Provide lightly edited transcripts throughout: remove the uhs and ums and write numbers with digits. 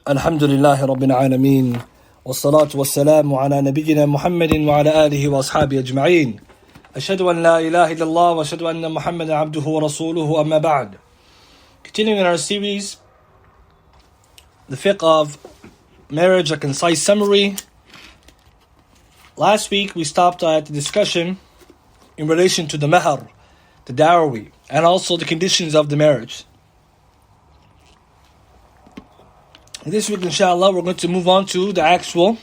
الحمد لله رب العالمين والصلاة والسلام على نبينا محمد وعلى آله وأصحابه أجمعين أشهد أن لا إله إلا الله وأشهد أن محمدا عبده ورسوله أما بعد. Continuing in our series, the Fiqh of Marriage, a concise summary. Last week we stopped at the discussion in relation to the mahar, the dowry, and also the conditions of the marriage. This week, inshallah, we're going to move on to the actual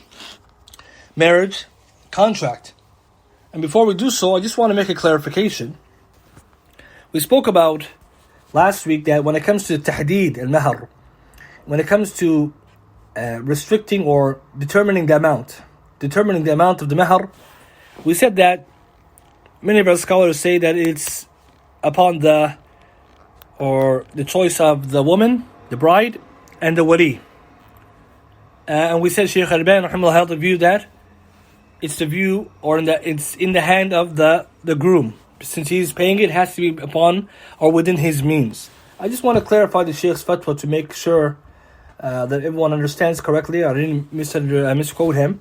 marriage contract. And before we do so, I just want to make a clarification. We spoke about last week that when it comes to tahdeed al-mahar, when it comes to restricting or determining the amount of the mahar, we said that many of our scholars say that it's upon the choice of the woman, the bride, and the wali. And we said Shaykh Al-Albani rahimahullah held the view that it's the view, or it's in the hand of the groom. Since he's paying it has to be upon or within his means. I just want to clarify the Shaykh's fatwa to make sure that everyone understands correctly. I didn't misquote him.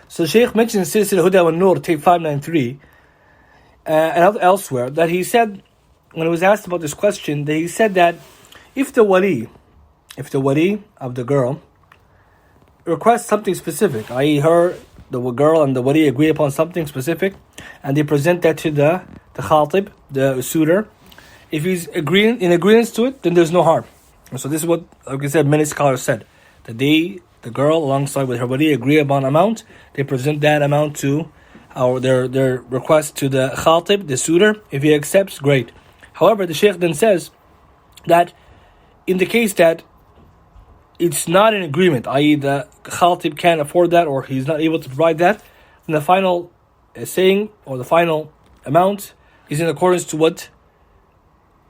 So Shaykh mentioned in Silsila Huda wa Nur, tape 593, and elsewhere, that he said, when he was asked about this question, that he said that if the wali of the girl requests something specific, i.e. the girl and the wali agree upon something specific, and they present that to the khatib, the suitor, if he's in agreement to it, then there's no harm. And so this is what, like I said, many scholars said, that the girl alongside with her wali agree upon amount, they present that amount to their request to the khatib, the suitor. If he accepts, great. However, the Shaykh then says that in the case that it's not an agreement, i.e. the khatib can't afford that or he's not able to provide that, then the final saying or the final amount is in accordance to what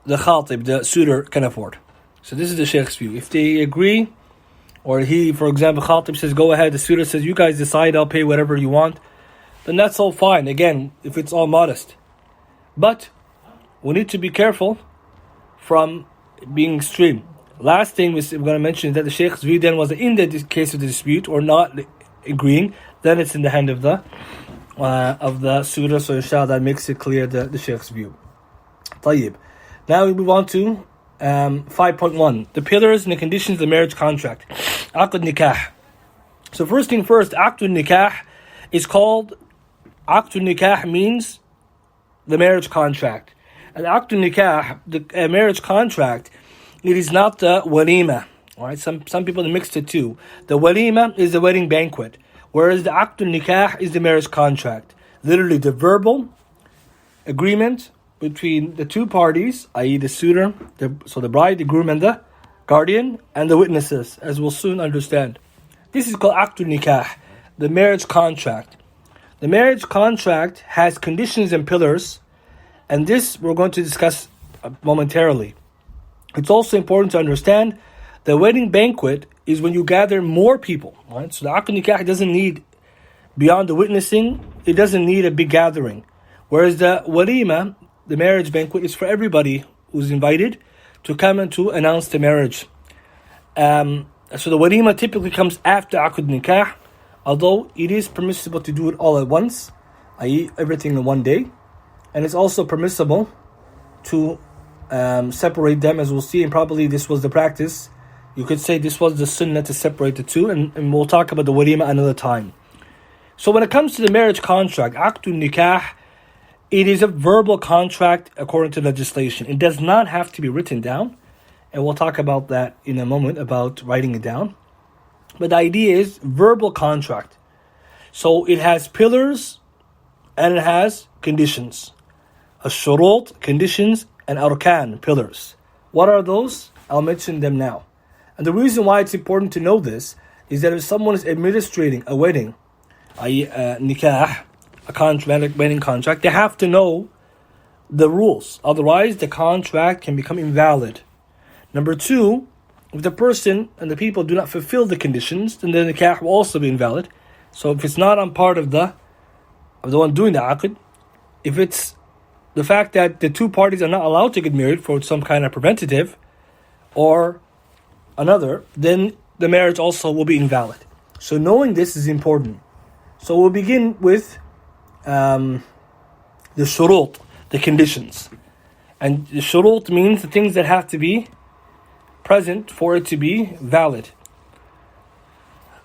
the khatib, the suitor, can afford. So this is the Shaykh's view. If they agree, or he, for example, khatib says, go ahead, the suitor says, you guys decide, I'll pay whatever you want, then that's all fine, again, if it's all modest. But we need to be careful from being extreme. Last thing we're going to mention is that the Shaykh's view then was that in the case of the dispute or not agreeing, then it's in the hand of the suitor. So inshallah that makes it clear the Shaykh's view. طيب. Now we move on to 5.1, the pillars and the conditions of the marriage contract. Aqd nikah. So first thing first, Aqd nikah is called, Aqd nikah means the marriage contract. And Aqd nikah, the marriage contract, it is not the walima. Alright, some people mix the two. The walima is the wedding banquet, whereas the aqd nikah is the marriage contract. Literally the verbal agreement between the two parties, i.e. the suitor, so the bride, the groom, and the guardian, and the witnesses, as we'll soon understand. This is called aqd nikah, the marriage contract. The marriage contract has conditions and pillars, and this we're going to discuss momentarily. It's also important to understand the wedding banquet is when you gather more people. Right? So the aqd nikah doesn't need, beyond the witnessing, it doesn't need a big gathering. Whereas the walima, the marriage banquet, is for everybody who's invited to come and to announce the marriage. So the walima typically comes after aqd nikah, although it is permissible to do it all at once, i.e. everything in one day. And it's also permissible to separate them, as we'll see, and probably this was the practice. You could say this was the sunnah to separate the two, and we'll talk about the walima another time. So when it comes to the marriage contract, aqd nikah, it is a verbal contract according to legislation. It does not have to be written down, and we'll talk about that in a moment, about writing it down. But the idea is verbal contract. So it has pillars and it has conditions. Ash-shurut, conditions, and arkan, pillars. What are those? I'll mention them now. And the reason why it's important to know this is that if someone is administrating a wedding, i.e. nikah, a wedding contract, they have to know the rules. Otherwise, the contract can become invalid. Number two, if the person and the people do not fulfill the conditions, then the nikah will also be invalid. So if it's not on part of the one doing the aqd, if it's the fact that the two parties are not allowed to get married for some kind of preventative or another, then the marriage also will be invalid. So knowing this is important. So we'll begin with the shurut, the conditions. And the shurut means the things that have to be present for it to be valid.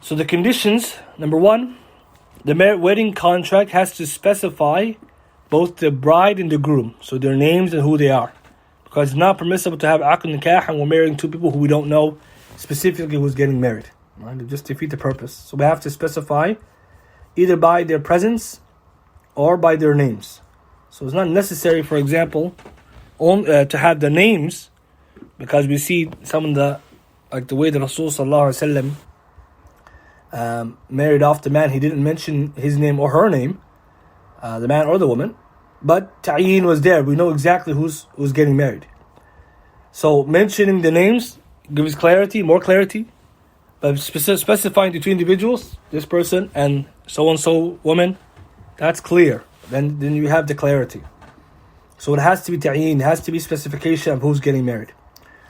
So the conditions, number one, the wedding contract has to specify both the bride and the groom, so their names and who they are. Because it's not permissible to have aqd nikah and we're marrying two people who we don't know specifically who's getting married. Right? It just defeat the purpose. So we have to specify either by their presence or by their names. So it's not necessary, for example, to have the names, because we see some of the, like the way the Rasul sallallahu alaihi wasallam married off the man, he didn't mention his name or her name, the man or the woman, but ta'yin was there. We know exactly who's getting married. So mentioning the names gives clarity, more clarity, but specifying the two individuals, this person and so woman, that's clear. Then you have the clarity. So it has to be ta'yin, it has to be specification of who's getting married.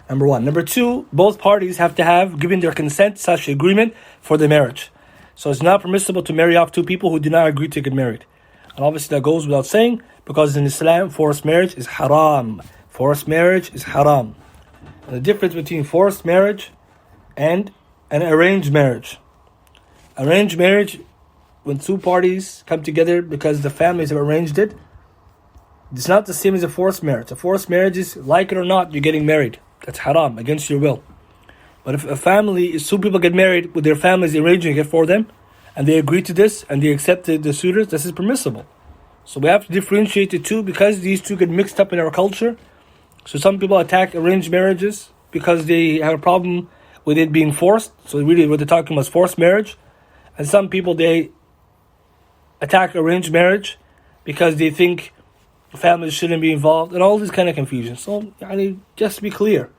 Number one. Number two, both parties have to have given their consent, such agreement for the marriage. So it's not permissible to marry off two people who do not agree to get married. And obviously that goes without saying, because in Islam, forced marriage is haram. Forced marriage is haram. And the difference between forced marriage and an arranged marriage. Arranged marriage, when two parties come together because the families have arranged it, it's not the same as a forced marriage. A forced marriage is, like it or not, you're getting married. That's haram, against your will. But if a family, is two people get married with their families arranging it for them, and they agree to this, and they accept the suitors, this is permissible. So we have to differentiate the two, because these two get mixed up in our culture. So some people attack arranged marriages because they have a problem with it being forced. So really what they're talking about is forced marriage. And some people, they attack arranged marriage because they think families shouldn't be involved, and all this kind of confusion. So just to be clear,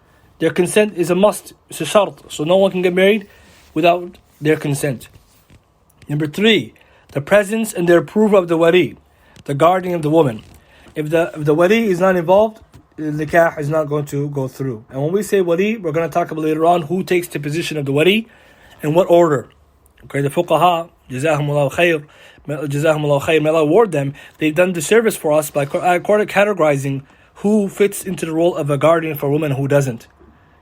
their consent is a must, it's a shart. So no one can get married without their consent. Number three, the presence and the approval of the wali, the guardian of the woman. If the wali is not involved, the nikah is not going to go through. And when we say wali, we're going to talk about later on who takes the position of the wali and what order. Okay, the fuqaha, Jazahumullahu khair, may Allah reward them, they've done the service for us by categorizing who fits into the role of a guardian for a woman and who doesn't.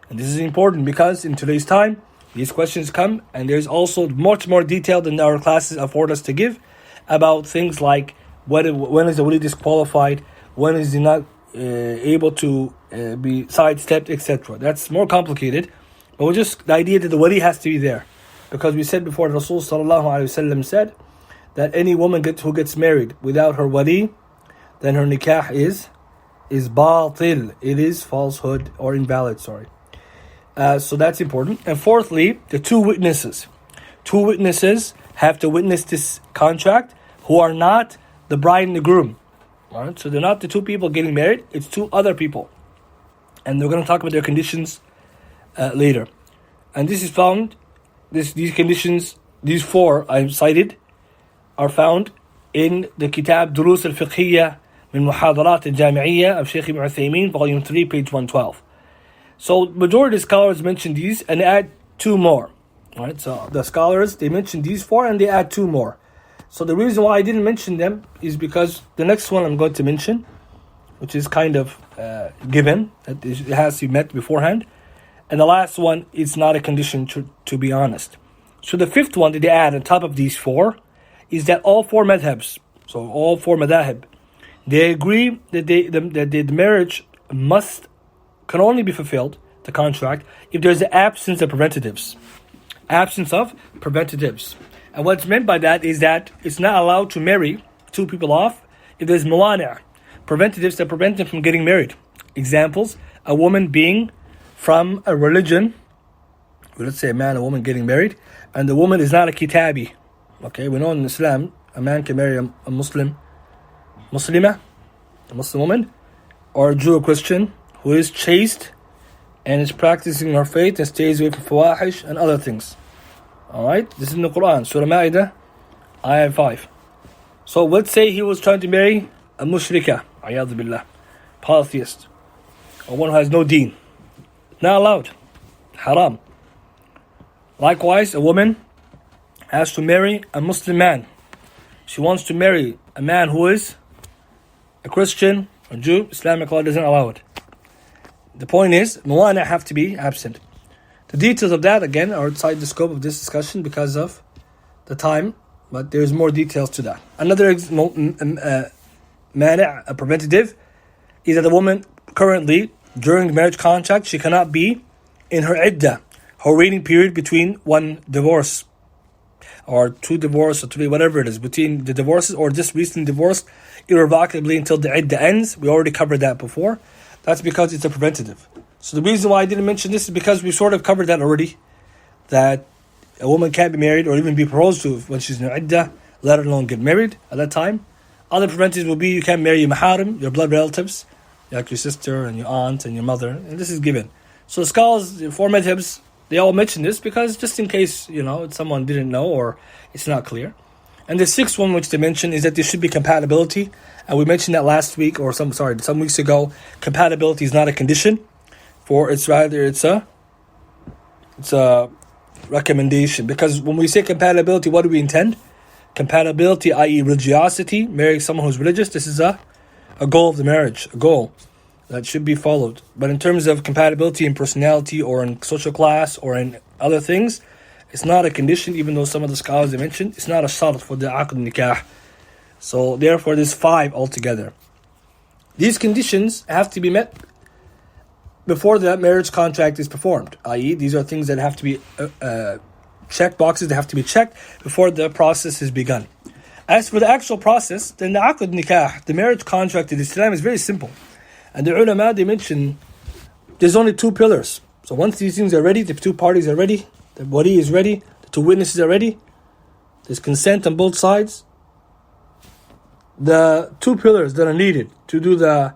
And this is important because in today's time, these questions come, and there's also much more detail than our classes afford us to give about things like when is the wali disqualified, when is he not able to be sidestepped, etc. That's more complicated, but the idea that the wali has to be there. Because we said before, Rasul sallallahu alaihi wasallam said that any woman who gets married without her wali, then her nikah is batil. It is falsehood or invalid, sorry. So that's important. And fourthly, the two witnesses. Two witnesses have to witness this contract who are not the bride and the groom. All right? So they're not the two people getting married, it's two other people. And we're going to talk about their conditions later. And this is found, these conditions, these four I cited, are found in the Kitab Durus al-Fiqhiyya min Muhadarat al-Jami'iyya of Shaykh Ibn Uthaymeen, volume 3, page 112. So majority of scholars mention these and add two more. All right, so the scholars, they mention these four and they add two more. So the reason why I didn't mention them is because the next one I'm going to mention, which is kind of given, that it has to be met beforehand. And the last one is not a condition, to be honest. So the fifth one that they add on top of these four is that all four madhabs, so all four madhahib, they agree that the marriage can only be fulfilled, the contract, if there's an absence of preventatives. Absence of preventatives. And what's meant by that is that it's not allowed to marry two people off if there's mawani', preventatives that prevent them from getting married. Examples, a woman being from a religion, let's say a man and a woman getting married, and the woman is not a kitabi. Okay, we know in Islam, a man can marry a Muslim woman, or a Jew or Christian who is chaste and is practicing her faith and stays away from fawahish and other things. Alright, this is in the Quran, Surah Ma'idah, ayah 5. So let's say he was trying to marry a mushrika, a'yadhu billah, polytheist, or one who has no deen. Not allowed. Haram. Likewise, a woman has to marry a Muslim man. She wants to marry a man who is a Christian or Jew. Islamic law doesn't allow it. The point is, muwana have to be absent. The details of that, again, are outside the scope of this discussion because of the time, but there's more details to that. Another a preventative, is that the woman currently, during the marriage contract, she cannot be in her iddah, her waiting period between one divorce, or two divorces, or three, whatever it is, between the divorces, or just recently divorced, irrevocably until the iddah ends. We already covered that before. That's because it's a preventative. So the reason why I didn't mention this is because we sort of covered that already, that a woman can't be married or even be proposed to when she's in her iddah, let alone get married at that time. Other preventives will be you can't marry your maharim, your blood relatives, like your sister and your aunt and your mother, and this is given. So the scholars, the four madhabs, they all mention this because just in case, someone didn't know or it's not clear. And the sixth one which they mention is that there should be compatibility. And we mentioned that last week or some weeks ago. Compatibility is not a condition for it's a recommendation. Because when we say compatibility, what do we intend? Compatibility, i.e. religiosity, marrying someone who's religious, this is a goal of the marriage, a goal that should be followed. But in terms of compatibility in personality or in social class or in other things, it's not a condition, even though some of the scholars they mentioned, it's not a shart for the aqd nikah. So therefore there's 5 altogether. These conditions have to be met before the marriage contract is performed, i.e. these are things that have to be check boxes that have to be checked before the process is begun. As for the actual process, then the aqd nikah, the marriage contract in Islam, is very simple. And the ulama, they mention there's only 2 pillars. So once these things are ready, the 2 parties are ready, the wali is ready, the 2 witnesses are ready, there's consent on both sides. The 2 pillars that are needed to do the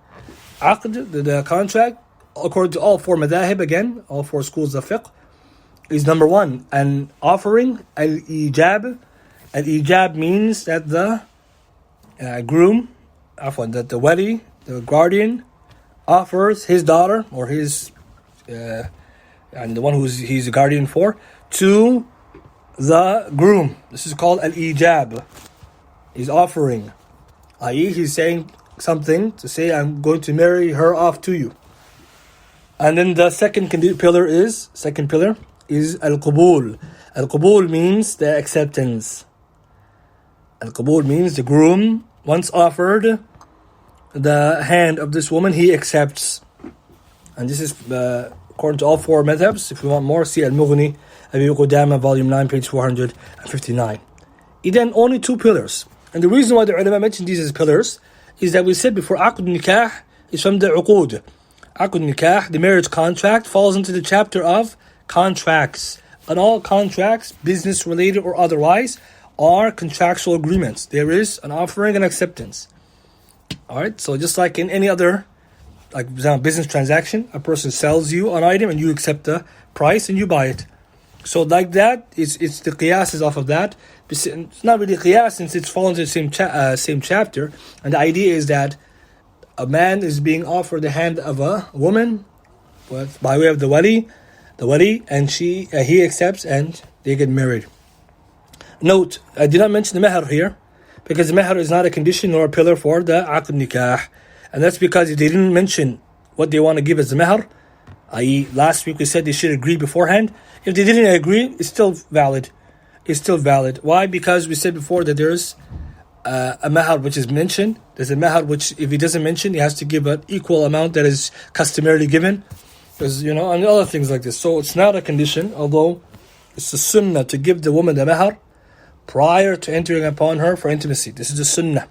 aqd, the contract, according to all 4 madahib, again, all 4 schools of fiqh, is number 1, an offering, al-ijab. Al-ijab means that the groom, that the wali, the guardian, offers his daughter or his and the one he's a guardian for to the groom. This is called al-ijab. He's offering, i.e. he's saying something to say, I'm going to marry her off to you. And then the second pillar is al-qubul. Al-qubul means the acceptance. Al-qubul means the groom, once offered the hand of this woman, he accepts. And this is according to all 4 madhabs. If you want more, see Al-Mughni, Abi Qudama, volume 9, page 459. Then only 2 pillars. And the reason why the ulama mentioned these as pillars is that we said before, aqd nikah is from the uqud. Aqd nikah, the marriage contract, falls into the chapter of contracts. And all contracts, business related or otherwise, are contractual agreements. There is an offering and acceptance. Alright, so just like in any other, like for example, business transaction, a person sells you an item and you accept the price and you buy it. So like that, it's the qiyas is off of that. It's not really qiyas since it's fallen into the same chapter. And the idea is that a man is being offered the hand of a woman by way of the wali, and he accepts and they get married. Note, I did not mention the mahar here, because the mahar is not a condition nor a pillar for the aqd nikah. And that's because if they didn't mention what they want to give as the mahar, i.e. last week we said they should agree beforehand. If they didn't agree, it's still valid. Why? Because we said before that there's a mahar which is mentioned. There's a mahar which, if he doesn't mention, he has to give an equal amount that is customarily given. Because, and other things like this. So it's not a condition, although it's the sunnah to give the woman the mahar prior to entering upon her for intimacy. This is the sunnah.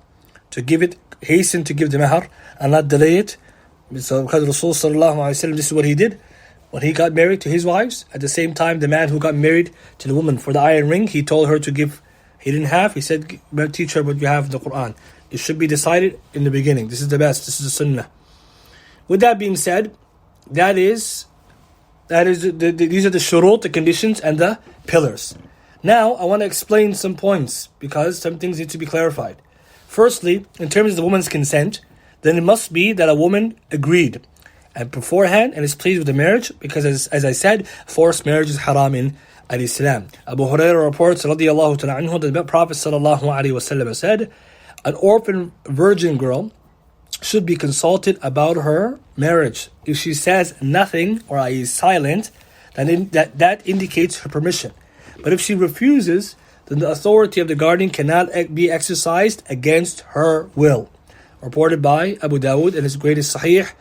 To give it, hasten to give the mahar and not delay it. So because Rasul sallallahu alaihi wasallam, this is what he did. When he got married to his wives, at the same time the man who got married to the woman for the iron ring, he told her to give, he didn't have, he said, teach her what you have in the Quran. It should be decided in the beginning. This is the best, this is the sunnah. With that being said, these are the shurut, the conditions and the pillars. Now, I want to explain some points because some things need to be clarified. Firstly, in terms of the woman's consent, then it must be that a woman agreed. and beforehand and is pleased with the marriage, because as I said, forced marriage is haram in Islam. Abu Hurairah reports radiyallahu ta'ala anhu that the Prophet sallallahu alaihi wasallam said, an orphan virgin girl should be consulted about her marriage. If she says nothing or is silent, then that indicates her permission. But if she refuses, then the authority of the guardian cannot be exercised against her will. Reported by Abu Dawud in his greatest Sahih,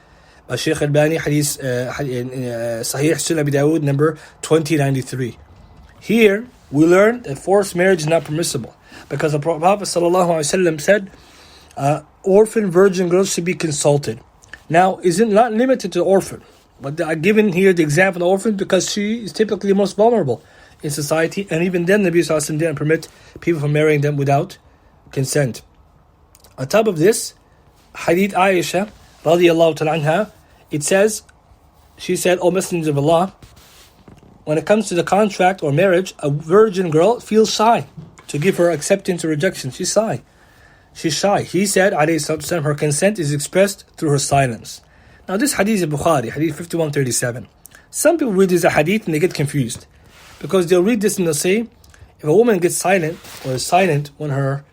by Shaykh Al-Bani, Hadith Sahih Sunan Abi Dawud number 2093. Here we learn that forced marriage is not permissible, because the Prophet ﷺ said orphan virgin girls should be consulted. Now, is it not limited to orphan? But I've given here the example of orphan because she is typically the most vulnerable in society, and even then Nabi ﷺ didn't permit people from marrying them without consent. On top of this, Hadith Aisha radiyallahu ta'ala anha, it says, she said, O Messenger of Allah, when it comes to the contract or marriage, a virgin girl feels shy to give her acceptance or rejection. She's shy. He said, alayhi salatu, her consent is expressed through her silence. Now this hadith is Bukhari, hadith 5137. Some people read this as a hadith and they get confused, because they'll read this and they'll say, if a woman gets silent or is silent when her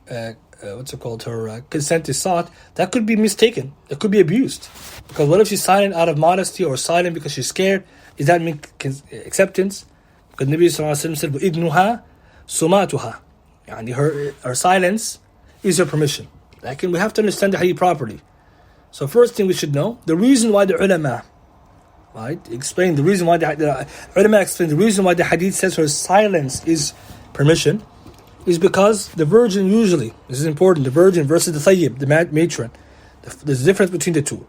her consent is sought, that could be mistaken. It could be abused. Because what if she's silent out of modesty or silent because she's scared? Does that mean acceptance? Because Nabi sallallahu alaihi wasallam said, "Idnuha sumatuha," yani her silence is her permission. Like, we have to understand the hadith properly. So first thing we should know, the reason why the ulama, explain the reason why the reason why the hadith says her silence is permission, is because the virgin usually, this is important, the virgin versus the thayyib, the matron, there's a difference between the two.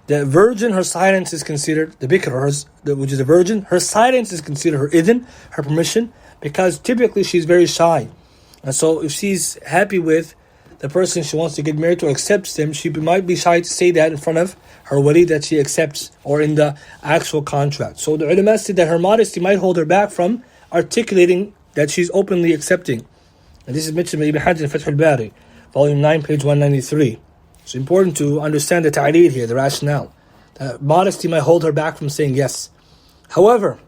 The virgin, her silence is considered, the bikr, which is a virgin, her silence is considered her idhn, her permission, because typically she's very shy. And so if she's happy with the person she wants to get married to, accepts them, she might be shy to say that in front of her wali that she accepts, or in the actual contract. So the ulama said that her modesty might hold her back from articulating that she's openly accepting. And this is mentioned by Ibn Hajar in Fath al-Bari, volume 9, page 193. It's important to understand the ta'aleed here, the rationale. Modesty might hold her back from saying yes. However,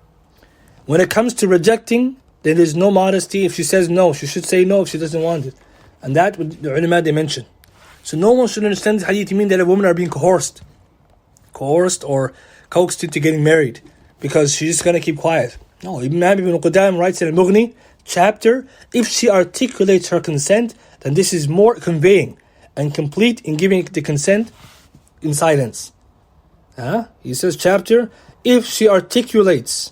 when it comes to rejecting, then there's no modesty. If she says no, she should say no if she doesn't want it. And that the ulama they mention. So no one should understand this hadith to mean that a woman are being coerced or coaxed into getting married because she's just going to keep quiet. No, Ibn Qudam writes in Al-Mughni chapter, if she articulates her consent, then this is more conveying and complete in giving the consent in silence. He says chapter, if she articulates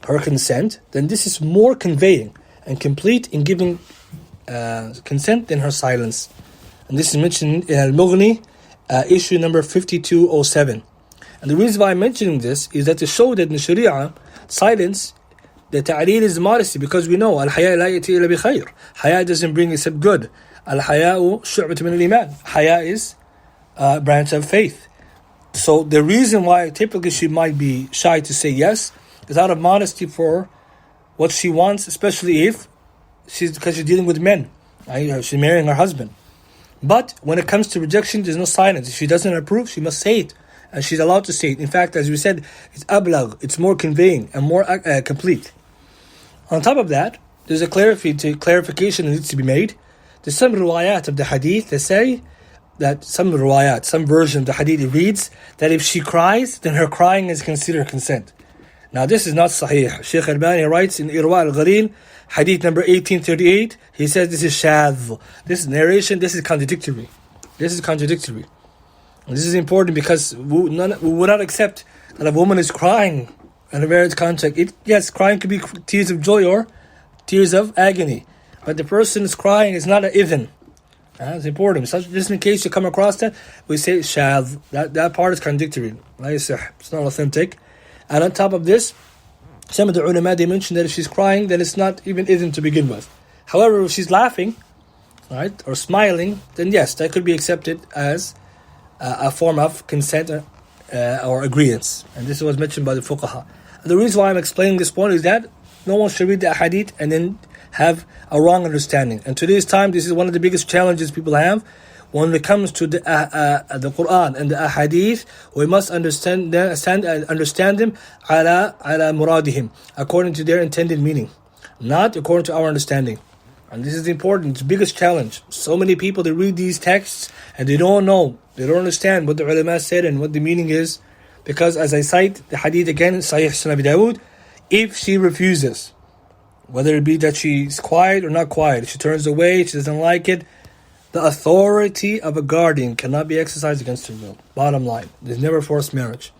her consent, then this is more conveying and complete in giving consent than her silence. And this is mentioned in Al-Mughni, issue number 5207. And the reason why I'm mentioning this is that to show that in the Sharia, silence, the ta'aleed is modesty, because we know al-haya la yati illa bi khair. Haya doesn't bring except good. Al-haya'u shu'batun min al-iman. Haya is a branch of faith. So the reason why typically she might be shy to say yes is out of modesty for what she wants, especially if because she's dealing with men. She's marrying her husband. But when it comes to rejection, there's no silence. If she doesn't approve, she must say it. And she's allowed to say it. In fact, as we said, it's ablag, it's more conveying and more complete. On top of that, there's a clarification that needs to be made. There's some riwayat of the hadith that say that some version of the hadith reads that if she cries, then her crying is considered consent. Now this is not sahih. Shaykh Al-Bani writes in Irwa al-Ghalil, hadith number 1838, he says this is shadh. This narration, this is contradictory. And this is important because we would not accept that a woman is crying in a marriage contract. Yes, crying could be tears of joy or tears of agony. But the person is crying is not an idhn. It's important. So just in case you come across that, we say shadh. That part is contradictory. It's not authentic. And on top of this, some of the ulama, they mention that if she's crying, then it's not even idhn to begin with. However, if she's laughing, or smiling, then yes, that could be accepted as a form of consent or agreement. And this was mentioned by the fuqaha. And the reason why I'm explaining this point is that no one should read the hadith and then have a wrong understanding. And today's time, this is one of the biggest challenges people have when it comes to the Quran and the Ahadith, we must understand them ala muradihim, according to their intended meaning, not according to our understanding. And this is important. It's the biggest challenge. So many people, they read these texts and they don't know, they don't understand what the ulama said and what the meaning is. Because as I cite the hadith again in Sahih Sunan Abi Dawud, if she refuses, whether it be that she's quiet or not quiet, she turns away, she doesn't like it, the authority of a guardian cannot be exercised against her will. Bottom line, there's never forced marriage.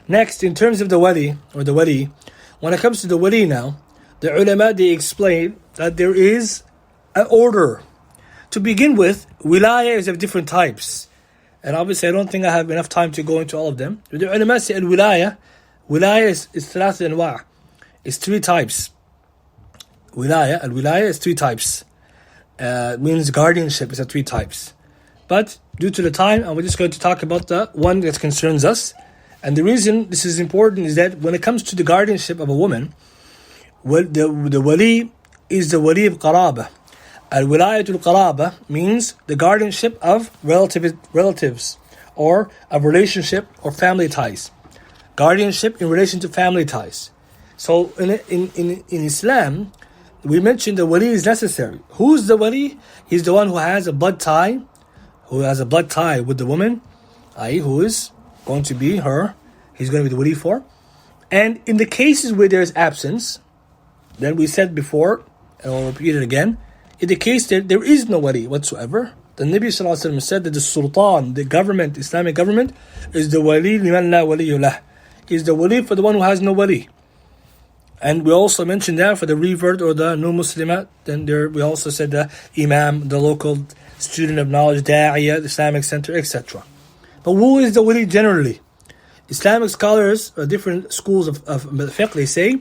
Next, in terms of the wali, when it comes to the wali now, the ulama, they explain that there is an order. To begin with, wilaya is of different types. And obviously I don't think I have enough time to go into all of them. The ulama say wilaya is ثلاث أنواع. It's three types. Wilaya is three types. Means guardianship is at three types. But due to the time, we're just going to talk about the one that concerns us. And the reason this is important is that when it comes to the guardianship of a woman, the wali is the wali of qaraba. Al-wilayatul qaraba means the guardianship of relatives or of relationship or family ties. Guardianship in relation to family ties. So in Islam, we mentioned the wali is necessary. Who's the wali? He's the one who has a blood tie, with the woman, i.e. who is going to be her, he's going to be the wali for. And in the cases where there is absence, then we said before, and I'll repeat it again, in the case that there is no wali whatsoever, the Nabi ﷺ said that the sultan, the government, Islamic government, is the wali liman la waliyu lah, is the wali for the one who has no wali. And we also mentioned that for the revert or the new Muslimat, then we also said the imam, the local student of knowledge, da'iyah, the Islamic center, etc. But who is the wali generally? Islamic scholars, different schools of fiqh, they say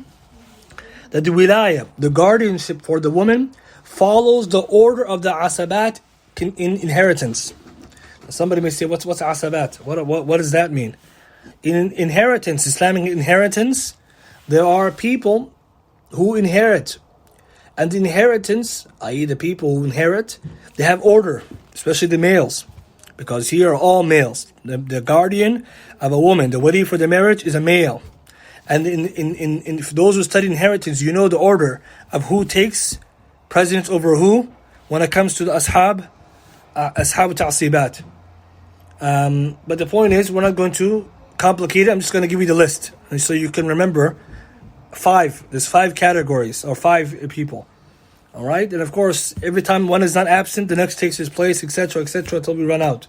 that the wilaya, the guardianship for the woman, follows the order of the asabat in inheritance. Somebody may say, what's asabat? What does that mean? In inheritance, Islamic inheritance, there are people who inherit. And the inheritance, i.e. the people who inherit, they have order, especially the males. Because here are all males. The guardian of a woman, the wali for the marriage, is a male. And in for those who study inheritance, you know the order of who takes precedence over who when it comes to the ashab ta'sibat. But the point is, we're not going to complicate it. I'm just going to give you the list, and so you can remember there's 5 categories or 5 people. All right, and of course, every time one is not absent, the next takes his place, etc., until we run out.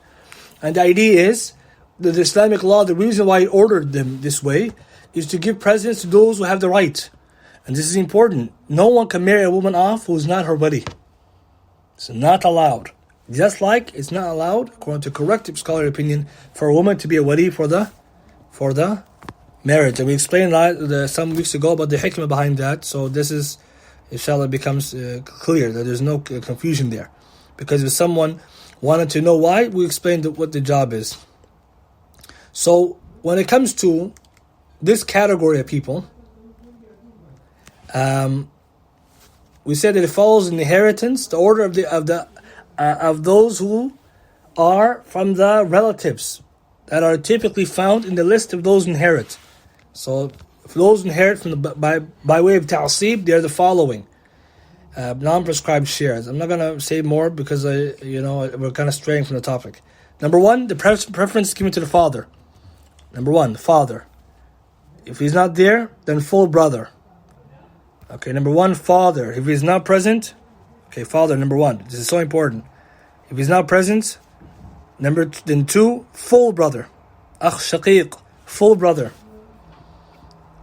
And the idea is that the Islamic law, the reason why it ordered them this way, is to give precedence to those who have the right. And this is important. No one can marry a woman off who is not her wali. It's not allowed. Just like it's not allowed, according to correct scholarly opinion, for a woman to be a wali for the marriage. And we explained some weeks ago about the hikmah behind that. So this is, inshallah, becomes clear that there's no confusion there. Because if someone wanted to know why, we explained what the job is. So when it comes to this category of people, we said that it follows in inheritance, the order of those who are from the relatives that are typically found in the list of those who inherit. So if those who inherit from by way of ta'asib, they are the following: non-prescribed shares. I'm not going to say more because we're kind of straying from the topic. Number 1, the preference is given to the father. Number 1, the father. If he's not there, then full brother. Okay, number 1, father. If he's not present, okay, father, number 1. This is so important. If he's not present, then 2, full brother. Akh shaqiq, full brother.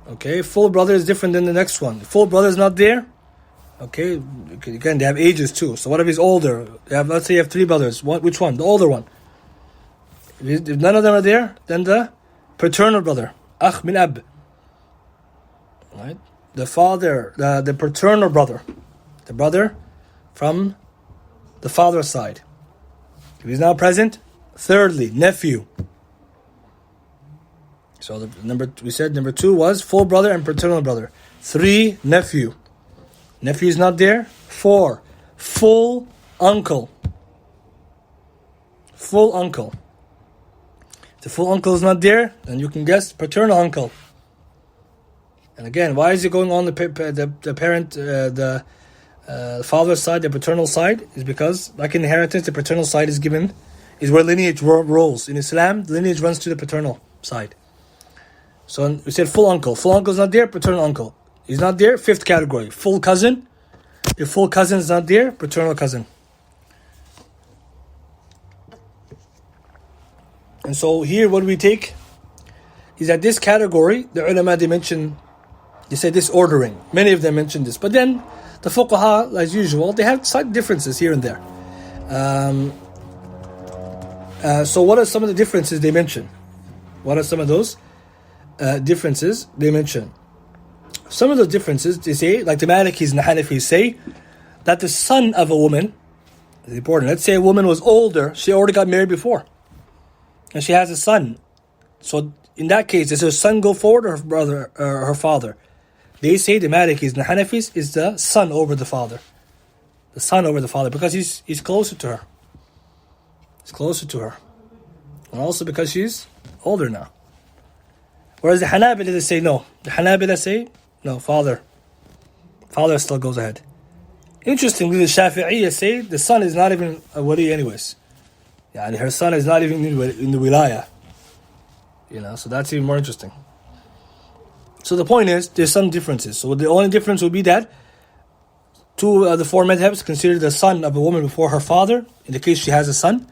Okay, full brother is different than the next one. If full brother is not there, okay, again, they have ages too. So what if he's older? Let's say you have 3 brothers. Which one? The older one. If none of them are there, then the paternal brother. Akh min ab. Right? The father, the paternal brother. The brother from the father's side. If he's not present, thirdly, nephew. So we said number 2 was full brother and paternal brother. 3, nephew. Nephew is not there. 4, full uncle. full uncle. If the full uncle is not there, then you can guess paternal uncle. And again, why is it going on the father's side, the paternal side? Is because, like inheritance, the paternal side is where lineage rolls. In Islam, the lineage runs to the paternal side. So we said full uncle. Full uncle is not there, paternal uncle. He's not there, fifth category. Full cousin. If full cousin is not there, paternal cousin. And so here what we take is that this category, the ulama, they say this ordering. Many of them mention this. But then the fuqaha, as usual, they have slight differences here and there. So what are some of the differences they mention? What are some of those differences they mention? Some of those differences, they say, like the Malikis and the Hanafis say, that the son of a woman is important. Let's say a woman was older, she already got married before, and she has a son. So in that case, does her son go forward or her brother or her father? They say the Malikis and the Hanafis is the son over the father. The son over the father, because he's closer to her. He's closer to her. And also because she's older now. Whereas the Hanabila, they say no. The Hanabila say, no, father. Father still goes ahead. Interestingly, the Shafi'iyya say the son is not even a wali anyways. Yani her son is not even in the wilaya. So that's even more interesting. So the point is, there's some differences. So the only difference would be that two of the four madhabs consider the son of a woman before her father, in the case she has a son.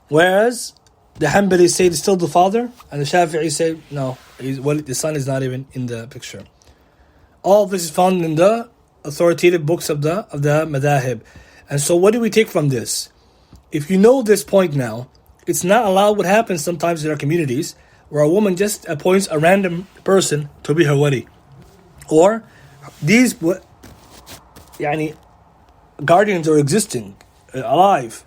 Whereas the Hanbalis say it's still the father, and the Shafi'i say, no, the son is not even in the picture. All of this is found in the authoritative books of the madahib. And so what do we take from this? If you know this point now, it's not allowed what happens sometimes in our communities, where a woman just appoints a random person to be her wali. Or these guardians are existing, alive.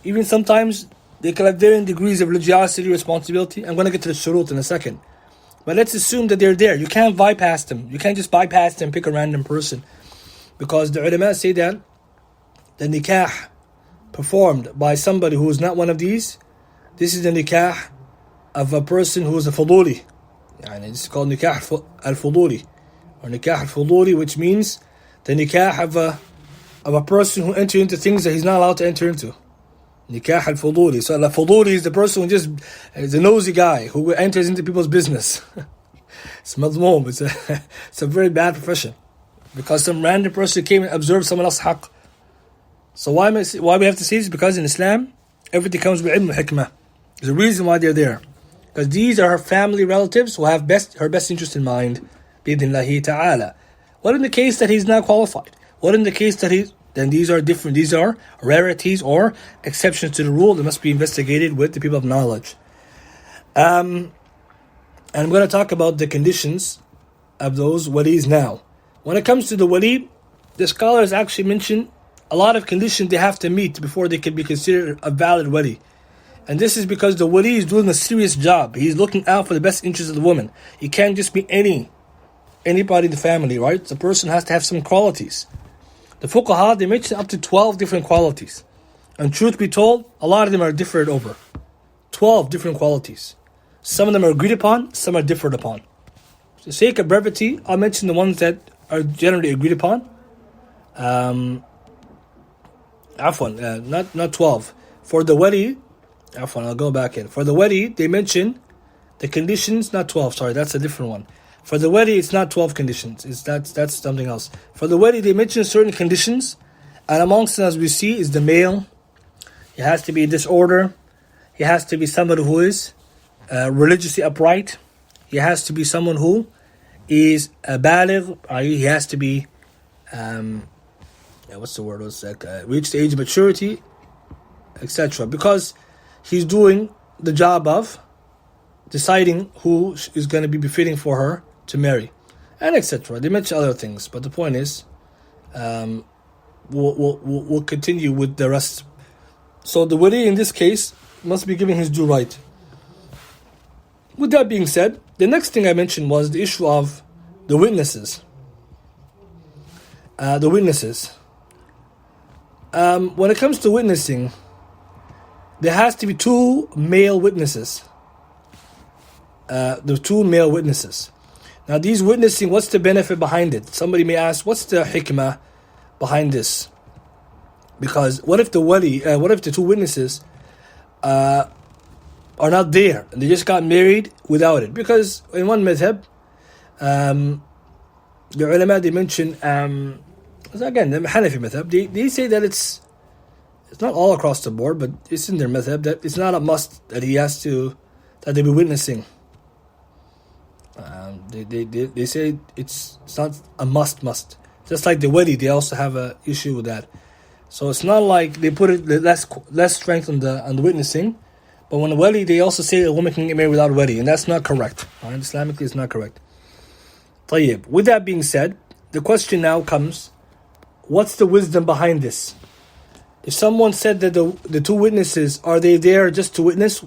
Even sometimes they can have varying degrees of religiosity, responsibility. I'm going to get to the shurut in a second. But let's assume that they're there. You can't bypass them. You can't just bypass them and pick a random person. Because the ulama say that the nikah performed by somebody who is not one of these, this is the nikah of a person who is a fuduli. This is called nikah al-fuduli. Or nikah al-fuduli, which means the nikah of a person who enters into things that he's not allowed to enter into. Nikah al-fuduli. So al-fuduli is the person who just is a nosy guy who enters into people's business. It's madmoom. It's a very bad profession. Because some random person came and observed someone else's haqq. So why we have to see this? Because in Islam, everything comes with ilm hikmah. There's a reason why they're there. Because these are her family relatives who have her best interest in mind. Bidnillahi ta'ala. What in the case that he's not qualified? What in the case that then these are different. These are rarities or exceptions to the rule that must be investigated with the people of knowledge. And I'm going to talk about the conditions of those walis now. When it comes to the wali, the scholars actually mention a lot of conditions they have to meet before they can be considered a valid wali. And this is because the wali is doing a serious job. He's looking out for the best interest of the woman. He can't just be anybody in the family, right? The person has to have some qualities. The fuqaha, they mention up to 12 different qualities. And truth be told, a lot of them are differed over. 12 different qualities. Some of them are agreed upon, some are differed upon. For the sake of brevity, I'll mention the ones that are generally agreed upon. Not 12. For the wali, I'll go back in. For the wali, they mention the conditions, not 12, sorry, that's a different one. For the wali, it's not 12 conditions. That's something else. For the wali, they mention certain conditions, and amongst them, as we see, is the male. He has to be in disorder. He has to be somebody who is religiously upright. He has to be someone who is a baligh. He has to be, reach the age of maturity, etc. Because he's doing the job of deciding who is going to be befitting for her to marry, and etc. They mention other things, but the point is, we'll continue with the rest. So the wali in this case must be given his due right. With that being said, the next thing I mentioned was the issue of the witnesses. When it comes to witnessing, there has to be two male witnesses. The two male witnesses. Now these witnessing, what's the benefit behind it? Somebody may ask, what's the hikmah behind this? Because what if the two witnesses are not there and they just got married without it? Because in one madhab, the ulama, they mention, again, the Hanafi madhab, they say that it's not all across the board, but it's in their madhab that it's not a must that that they be witnessing. They say it's not a must. Just like the wali, they also have an issue with that. So it's not like they put it less strength on the witnessing, but when the wali, they also say a woman can get married without wali, and that's not correct. Right? Islamically, it's not correct. طيب. With that being said, the question now comes: what's the wisdom behind this? If someone said that the two witnesses, are they there just to witness?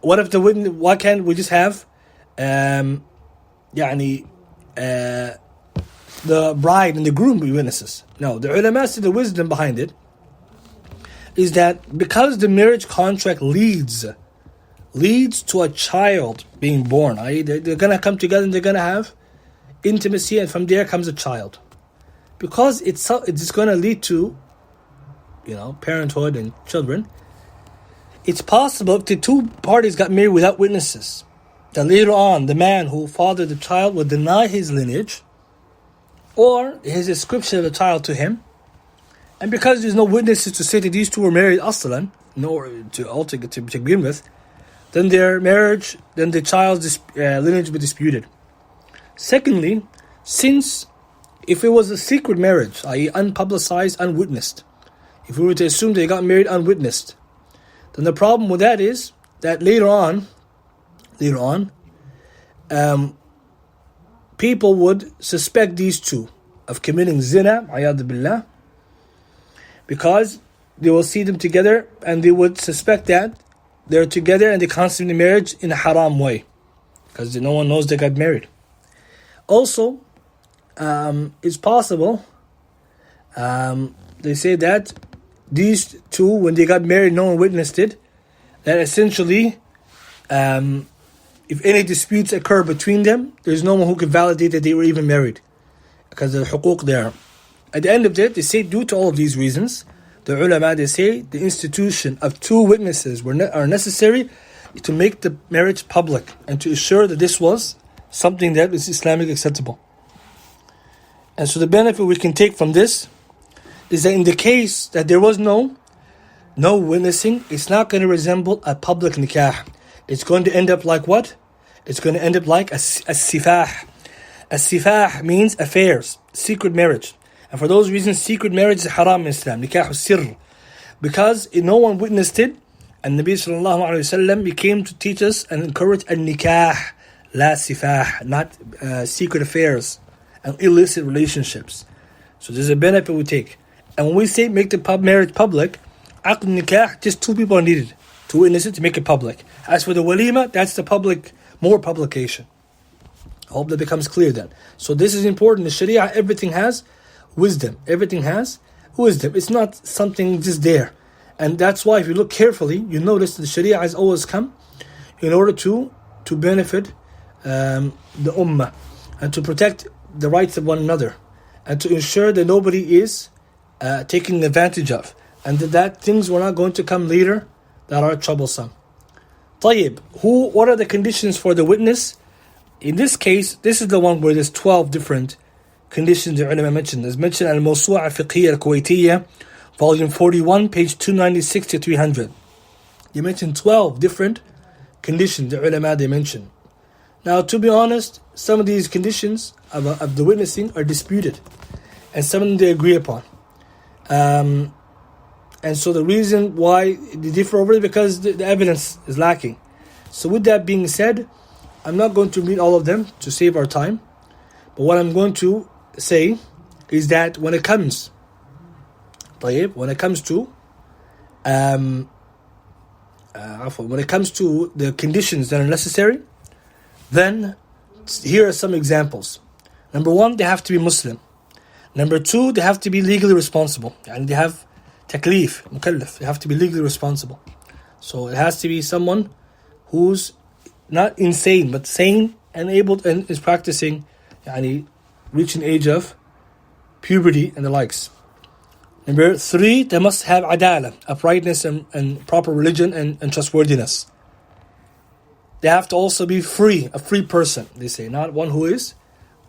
What if why can't we just have the bride and the groom be witnesses? No, the ulama say the wisdom behind it is that because the marriage contract leads to a child being born, i.e. they're going to come together and they're going to have intimacy, and from there comes a child. Because it's going to lead to parenthood and children, it's possible if the two parties got married without witnesses, that later on the man who fathered the child would deny his lineage or his ascription of the child to him. And because there's no witnesses to say that these two were married aslan, to begin with, then their marriage, then the child's lineage would be disputed. Secondly, since if it was a secret marriage, i.e. unpublicized, unwitnessed, if we were to assume they got married unwitnessed, then the problem with that is that later on, people would suspect these two of committing zina, ayad billah, because they will see them together and they would suspect that they're together and they consummate marriage in a haram way, because no one knows they got married. Also, it's possible, they say that these two, when they got married, no one witnessed it, that essentially, if any disputes occur between them, there's no one who can validate that they were even married, because the huquq there. At the end of it, they say due to all of these reasons, the ulama, they say the institution of two witnesses are necessary to make the marriage public and to ensure that this was something that is Islamically acceptable. And so the benefit we can take from this is that in the case that there was no witnessing, it's not going to resemble a public nikah. It's going to end up like what? It's going to end up like a sifah. A sifah means affairs, secret marriage. And for those reasons, secret marriage is haram in Islam, nikah al-sirr. Because no one witnessed it, and Nabi sallallahu alayhi wa sallam came to teach us and encourage al-nikah, la sifah, not secret affairs and illicit relationships. So there's a benefit we take. And when we say make the marriage public, aqd nikah, just two people are needed to witness it, to make it public. As for the walima, that's the public, more publication. I hope that becomes clear then. So this is important. The Sharia, everything has wisdom. Everything has wisdom. It's not something just there. And that's why if you look carefully, you notice that the Sharia has always come in order to benefit the ummah and to protect the rights of one another and to ensure that nobody is taken advantage of, and that things were not going to come later that are troublesome. طيب, what are the conditions for the witness? In this case, this is the one where there's 12 different conditions the ulama mentioned. As mentioned in Al-Mawsu'a Fiqhiyya Al-Kuwaitiyya, volume 41, page 296 to 300. They mentioned 12 different conditions the ulama they mentioned. Now, to be honest, some of these conditions of the witnessing are disputed, and some of them they agree upon. And so the reason why they differ over it because the evidence is lacking. So with that being said, I'm not going to read all of them to save our time. But what I'm going to say is that when it comes to the conditions that are necessary, then here are some examples. Number 1, they have to be Muslim. Number 2, they have to be legally responsible. And they have taklif, mukallaf. They have to be legally responsible. So it has to be someone who's not insane, but sane and able and is practicing, reaching age of puberty and the likes. Number 3, they must have adala, uprightness and proper religion and trustworthiness. They have to also be free, a free person, they say, not one who is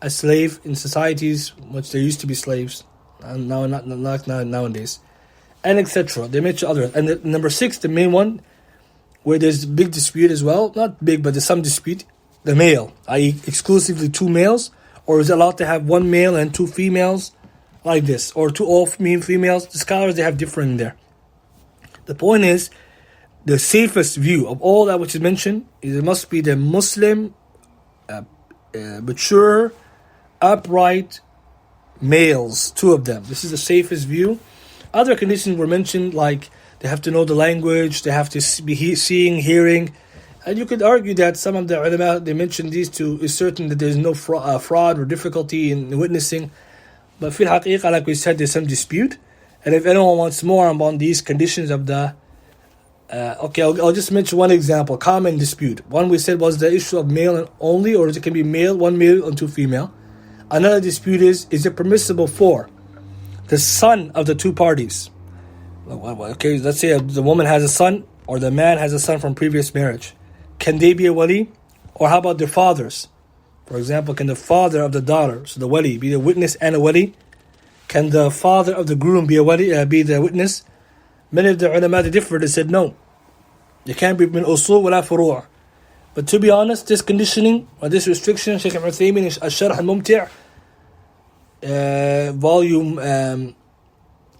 a slave in societies which there used to be slaves, and now not nowadays, and etc. They mention others. And number 6, the main one, where there's big dispute as well, not big, but there's some dispute, the male, i.e. exclusively 2 males, or is it allowed to have 1 male and 2 females, like this, or 2 all females. The scholars, they have different there. The point is, the safest view of all that which is mentioned is it must be the Muslim, mature, upright males, 2 of them. This is the safest view. Other conditions were mentioned, like they have to know the language, they have to be seeing, hearing. And you could argue that some of the ulama, they mentioned these 2, is certain that there is no fraud or difficulty in witnessing. But fil haqiqah, like we said, there's some dispute. And if anyone wants more about these conditions of the I'll just mention one example, common dispute. One we said was the issue of male and only, or it can be male, 1 male and 2 female. Another dispute is it permissible for the son of the 2 parties? Okay, let's say the woman has a son or the man has a son from previous marriage. Can they be a wali? Or how about their fathers? For example, can the father of the daughter, so the wali, be the witness and a wali? Can the father of the groom be a wali, be the witness? Many of the ulama, they differed. They said no. They can't be min usul wala furu'. But to be honest, this conditioning or this restriction, Shaykh Ibn Uthaymin, Al-Sharh Al-Mumti', volume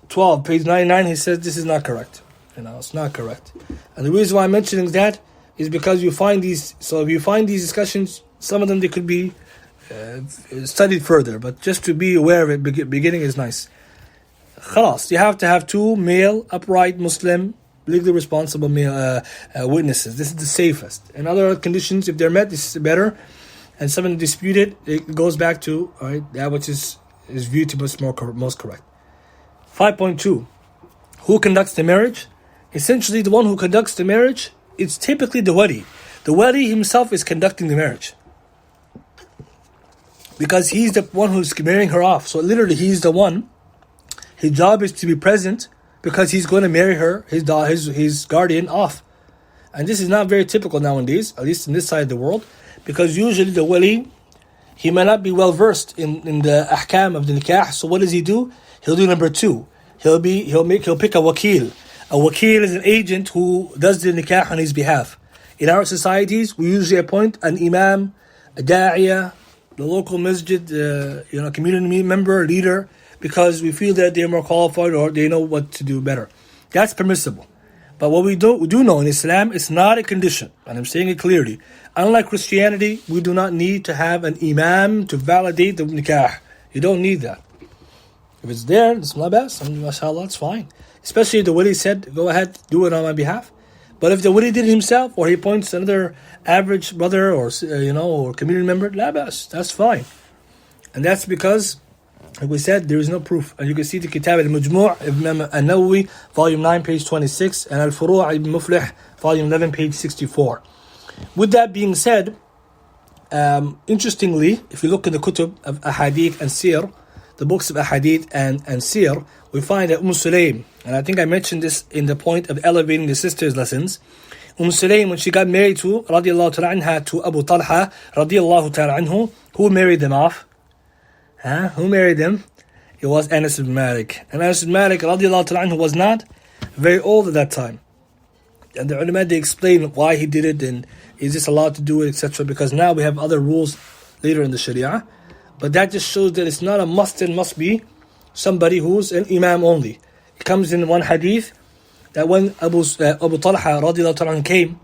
12, page 99, he says this is not correct. It's not correct. And the reason why I'm mentioning that is because you find these. So if you find these discussions, some of them they could be studied further. But just to be aware of it, beginning is nice. Khalas, you have to have 2 male, upright, Muslim, legally responsible male, witnesses. This is the safest. And other conditions, if they're met, this is better. And someone disputed, it goes back to that which is viewed to be most correct. 5.2. Who conducts the marriage? Essentially, the one who conducts the marriage, it's typically the wali. The wali himself is conducting the marriage, because he's the one who's marrying her off. So literally, he's the one. His job is to be present because he's going to marry her, his guardian, off. And this is not very typical nowadays, at least in this side of the world, because usually the wali, he may not be well versed in the ahkam of the nikah. So what does he do? He'll do number 2. He'll pick a wakil. A wakil is an agent who does the nikah on his behalf. In our societies, we usually appoint an imam, a da'iyah, the local masjid, community member, leader, because we feel that they're more qualified or they know what to do better. That's permissible. But what we do know in Islam, it's not a condition. And I'm saying it clearly. Unlike Christianity, we do not need to have an imam to validate the nikah. You don't need that. If it's there, it's not bad. Mashallah, it's fine. Especially if the wali said, go ahead, do it on my behalf. But if the wali did it himself, or he appoints another average brother or or community member, la bas, that's fine. And that's because, like we said, there is no proof. And you can see the Kitab al-Mujmu' Ibn al-Nawawi, volume 9, page 26, and Al-Furu' Ibn Muflih, volume 11, page 64. With that being said, interestingly, if you look in the kutub of Ahadith and Sir, the books of Ahadith and Sir, we find that Sulaym, and I think I mentioned this in the point of elevating the sisters' lessons. Sulaym, when she got married to, radiallahu ta'ala anha, to Abu Talha, radiallahu ta'ala anhu, who married them off? Who married them? It was Anas ibn Malik. And Anas ibn Malik, radiallahu ta'ala anhu, was not very old at that time. And the ulama, they explain why he did it, and is this allowed to do it, etc. Because now we have other rules later in the Sharia. But that just shows that it's not a must and must be somebody who's an imam only. It comes in one hadith that when Abu Talha radiallahu ta'ala came,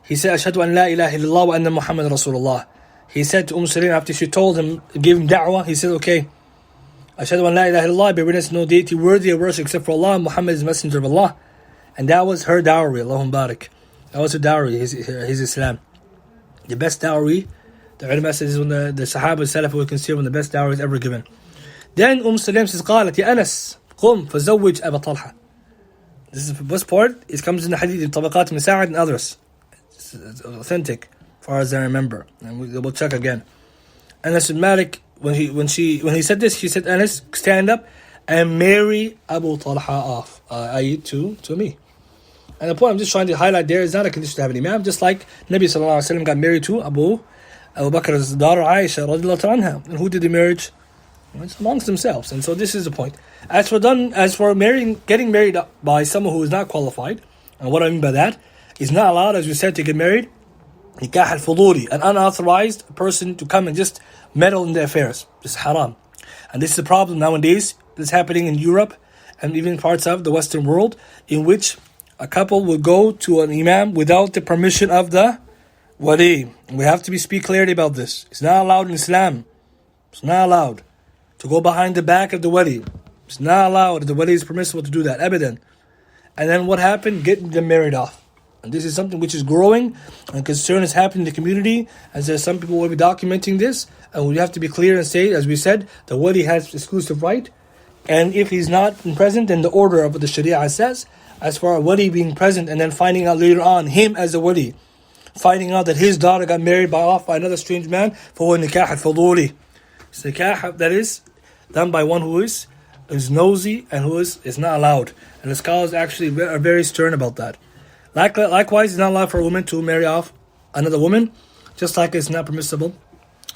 he said, Ashhadu an la ilaha illallah wa anna Muhammad Rasulullah. He said to Sulaym, after she told him, give him da'wah, he said, okay, Ashhadu an la ilaha illallah, bear witness no deity worthy of worship except for Allah, Muhammad is messenger of Allah. And that was her dowry, Allahumma barik. That was her dowry, his Islam. The best dowry, the ulama says, is when the Sahaba Salaf would consider one of the best dowries ever given. Then Sulaym says, قالت يا أنس قم فزوج أبا طلحة. this part. It comes in the hadith in Tabaqat Masa'id and others. It's authentic, as far as I remember. And we'll check again. Anas bin Malik, when he said this, he said, Anas, stand up and marry Abu Talha off, i.e. to me. And the point I'm just trying to highlight there is not a condition to have an imam, just like Nabi sallallahu alaihi wasallam got married to Abu Bakr's daughter Aisha radiallahu anha. And who did the marriage? Well, it's amongst themselves. And so this is the point. As for getting married by someone who is not qualified, and what I mean by that, is not allowed, as we said, to get married nikah al-fuduli, an unauthorized person to come and just meddle in the affairs. This is haram. And this is the problem nowadays. This is happening in Europe and even parts of the Western world, in which a couple will go to an imam without the permission of the wali. We have to speak clearly about this. It's not allowed in Islam. It's not allowed to go behind the back of the wali. It's not allowed. The wali is permissible to do that. Abadan. And then what happened? Getting them married off. And this is something which is growing, and concern is happening in the community, as there some people will be documenting this, and we have to be clear and say, as we said, the wali has exclusive right, and if he's not present, then the order of what the Sharia says, as for a wali being present and then finding out later on, him as a wali, finding out that his daughter got married off by another strange man, for nikah al-fuduli. It's nikah that is done by one who is nosy and who is not allowed. And the scholars actually are very stern about that. Likewise, it's not allowed for a woman to marry off another woman, just like it's not permissible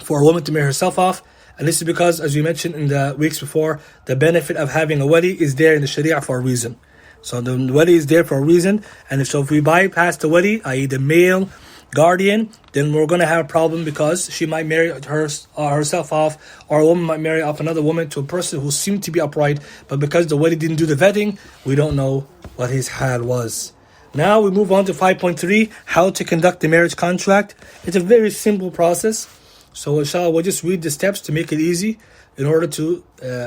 for a woman to marry herself off. And this is because, as we mentioned in the weeks before, the benefit of having a wali is there in the Sharia for a reason. So the wali is there for a reason, and if we bypass the wali, i.e. the male guardian, then we're going to have a problem, because she might marry herself off, or a woman might marry off another woman to a person who seemed to be upright, but because the wali didn't do the vetting, we don't know what his hal was. Now we move on to 5.3, how to conduct the marriage contract. It's a very simple process. So inshallah, we'll just read the steps to make it easy in order to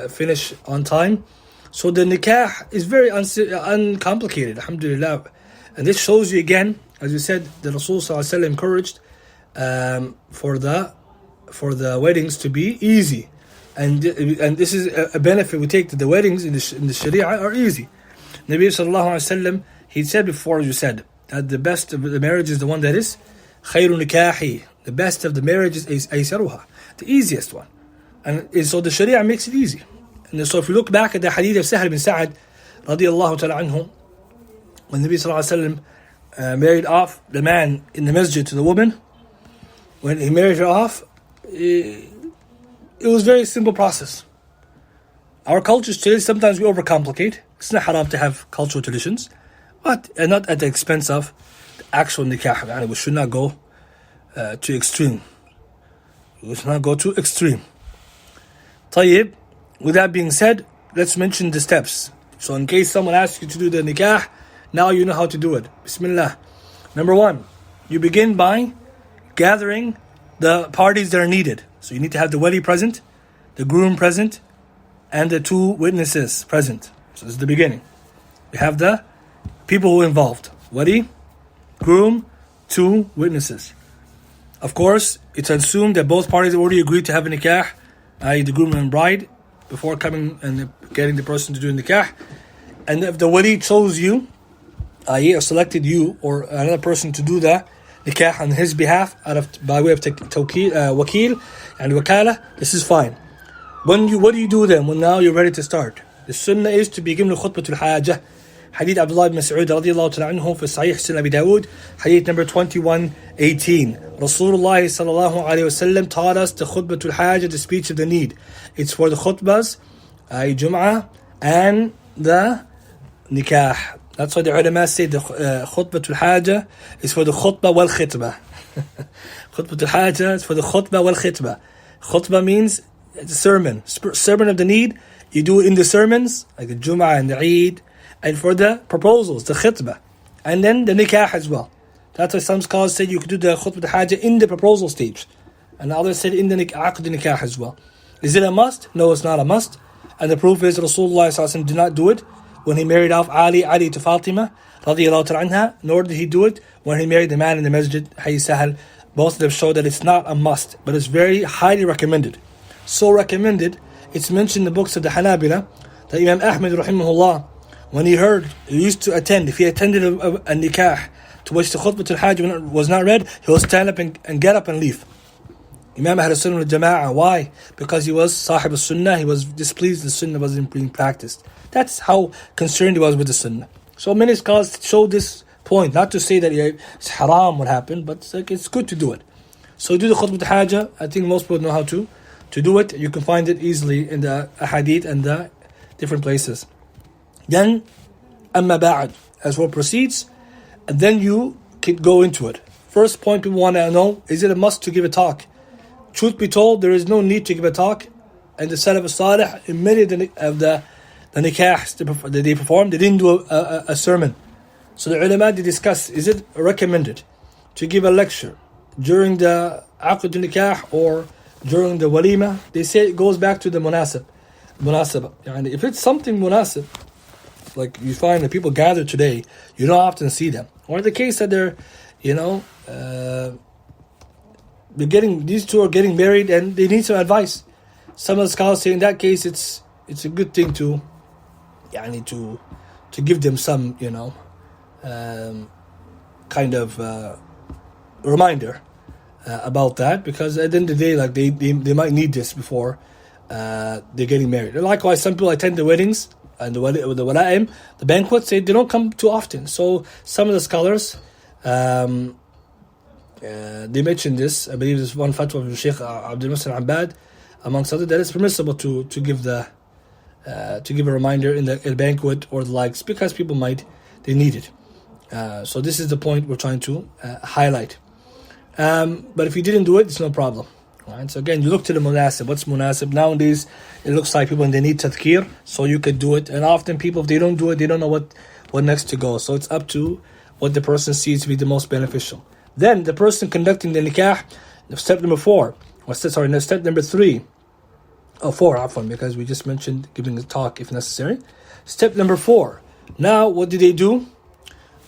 finish on time. So the nikah is very uncomplicated, alhamdulillah. And this shows you again, as we said, the Rasul sallallahu alaihi wasallam encouraged for the weddings to be easy. And this is a benefit we take, that the weddings in the Sharia are easy. Nabi sallallahu alaihi wasallam, he said before, as you said, that the best of the marriage is the one that is khayru nikahi. The best of the marriage is aysaruha, the easiest one. And so the Sharia makes it easy. And so if you look back at the hadith of Sahal bin Sa'ad radiyallahu ta'ala anhu, when Nabi sallallahu alaihi wasallam married off the man in the masjid to the woman, when he married her off, it was a very simple process. Our cultures today, sometimes we overcomplicate. It's not haram to have cultural traditions, but not at the expense of the actual nikah. We should not go to extreme. We should not go to extreme. Tayyib, with that being said, let's mention the steps. So in case someone asks you to do the nikah, now you know how to do it. Bismillah. Number 1, you begin by gathering the parties that are needed. So you need to have the wali present, the groom present, and the 2 witnesses present. So this is the beginning. We have the people who are involved. Wali, groom, 2 witnesses. Of course, it's assumed that both parties already agreed to have a nikah, i.e. the groom and bride, before coming and getting the person to do the nikah. And if the wali chose you, i.e. or selected you or another person to do the nikah on his behalf, by way of wakil and wakala, this is fine. What do you do then when now you're ready to start? The sunnah is to begin with khutbatul hajah. Hadith Abdullah ibn Mas'ud radiyallahu ta'ala anhu fi Sahih Sunan Abi Dawood, hadith number 2118. Rasulullah sallallahu alayhi wasallam taught us the khutbatul hajah, the speech of the need. It's for the khutbahs, Jum'ah, and the nikah. That's why the ulama say the khutbatul hajah is for the khutbah wal khitbah. Khutbatul hajah is for the khutbah wal khitbah. Khutbah means it's a sermon. Sermon of the need, you do it in the sermons, like the Jum'ah and the Eid, and for the proposals, the khitbah, and then the nikah as well. That's why some scholars said you could do the khutbah hajah in the proposal stage, and others said in the nikah as well. Is it a must? No, it's not a must. And the proof is Rasulullah ﷺ did not do it when he married off Ali to Fatima radiyallahu ta'ala anha, nor did he do it when he married the man in the masjid, Hayy Sahal. Both of them show that it's not a must, but it's very highly recommended. So recommended, it's mentioned in the books of the Hanabila that Imam Ahmed rahimahullah, when he heard, he used to attend, if he attended a nikah to which the khutbah al-hajj was not read, he will stand up and get up and leave. Imam Ahl Sunnah wal Jama'ah. Why? Because he was Sahib al-Sunnah, he was displeased the Sunnah wasn't being practiced. That's how concerned he was with the Sunnah. So many scholars show this point, not to say that it's haram what happened, but it's good to do it. So do the khutbah al-hajj. I think most people know how to do it. You can find it easily in the hadith and the different places. Then, amma ba'ad, as one proceeds, and then you can go into it. First point people want to know, is it a must to give a talk? Truth be told, there is no need to give a talk. And the Salaf al-Salih, in many of the nikahs that they performed, they didn't do a sermon. So the ulama, they discuss, is it recommended to give a lecture during the aqd nikah or during the walima? They say it goes back to the munasab. And if it's something munasib, like you find that people gather today, you don't often see them. Or the case that they're, these two are getting married and they need some advice. Some of the scholars say in that case it's a good thing to give them some kind of reminder about that, because at the end of the day, like they might need this before they're getting married. And likewise, some people attend the weddings and the wala'im, the banquets, they don't come too often. So some of the scholars they mentioned this. I believe there's one fatwa of Sheikh Abdul Abbad, amongst others, that it's permissible to give a reminder in the banquet or the likes, because people they need it. So this is the point we're trying to highlight. But if you didn't do it, it's no problem. Right? So again, you look to the munasib. What's munasib? Nowadays, it looks like people, they need tadhkir, so you could do it. And often people, if they don't do it, they don't know what next to go. So it's up to what the person sees to be the most beneficial. Then the person conducting the nikah, step number 4, step number 3, or 4, because we just mentioned giving a talk if necessary. Step number 4. Now, what do they do?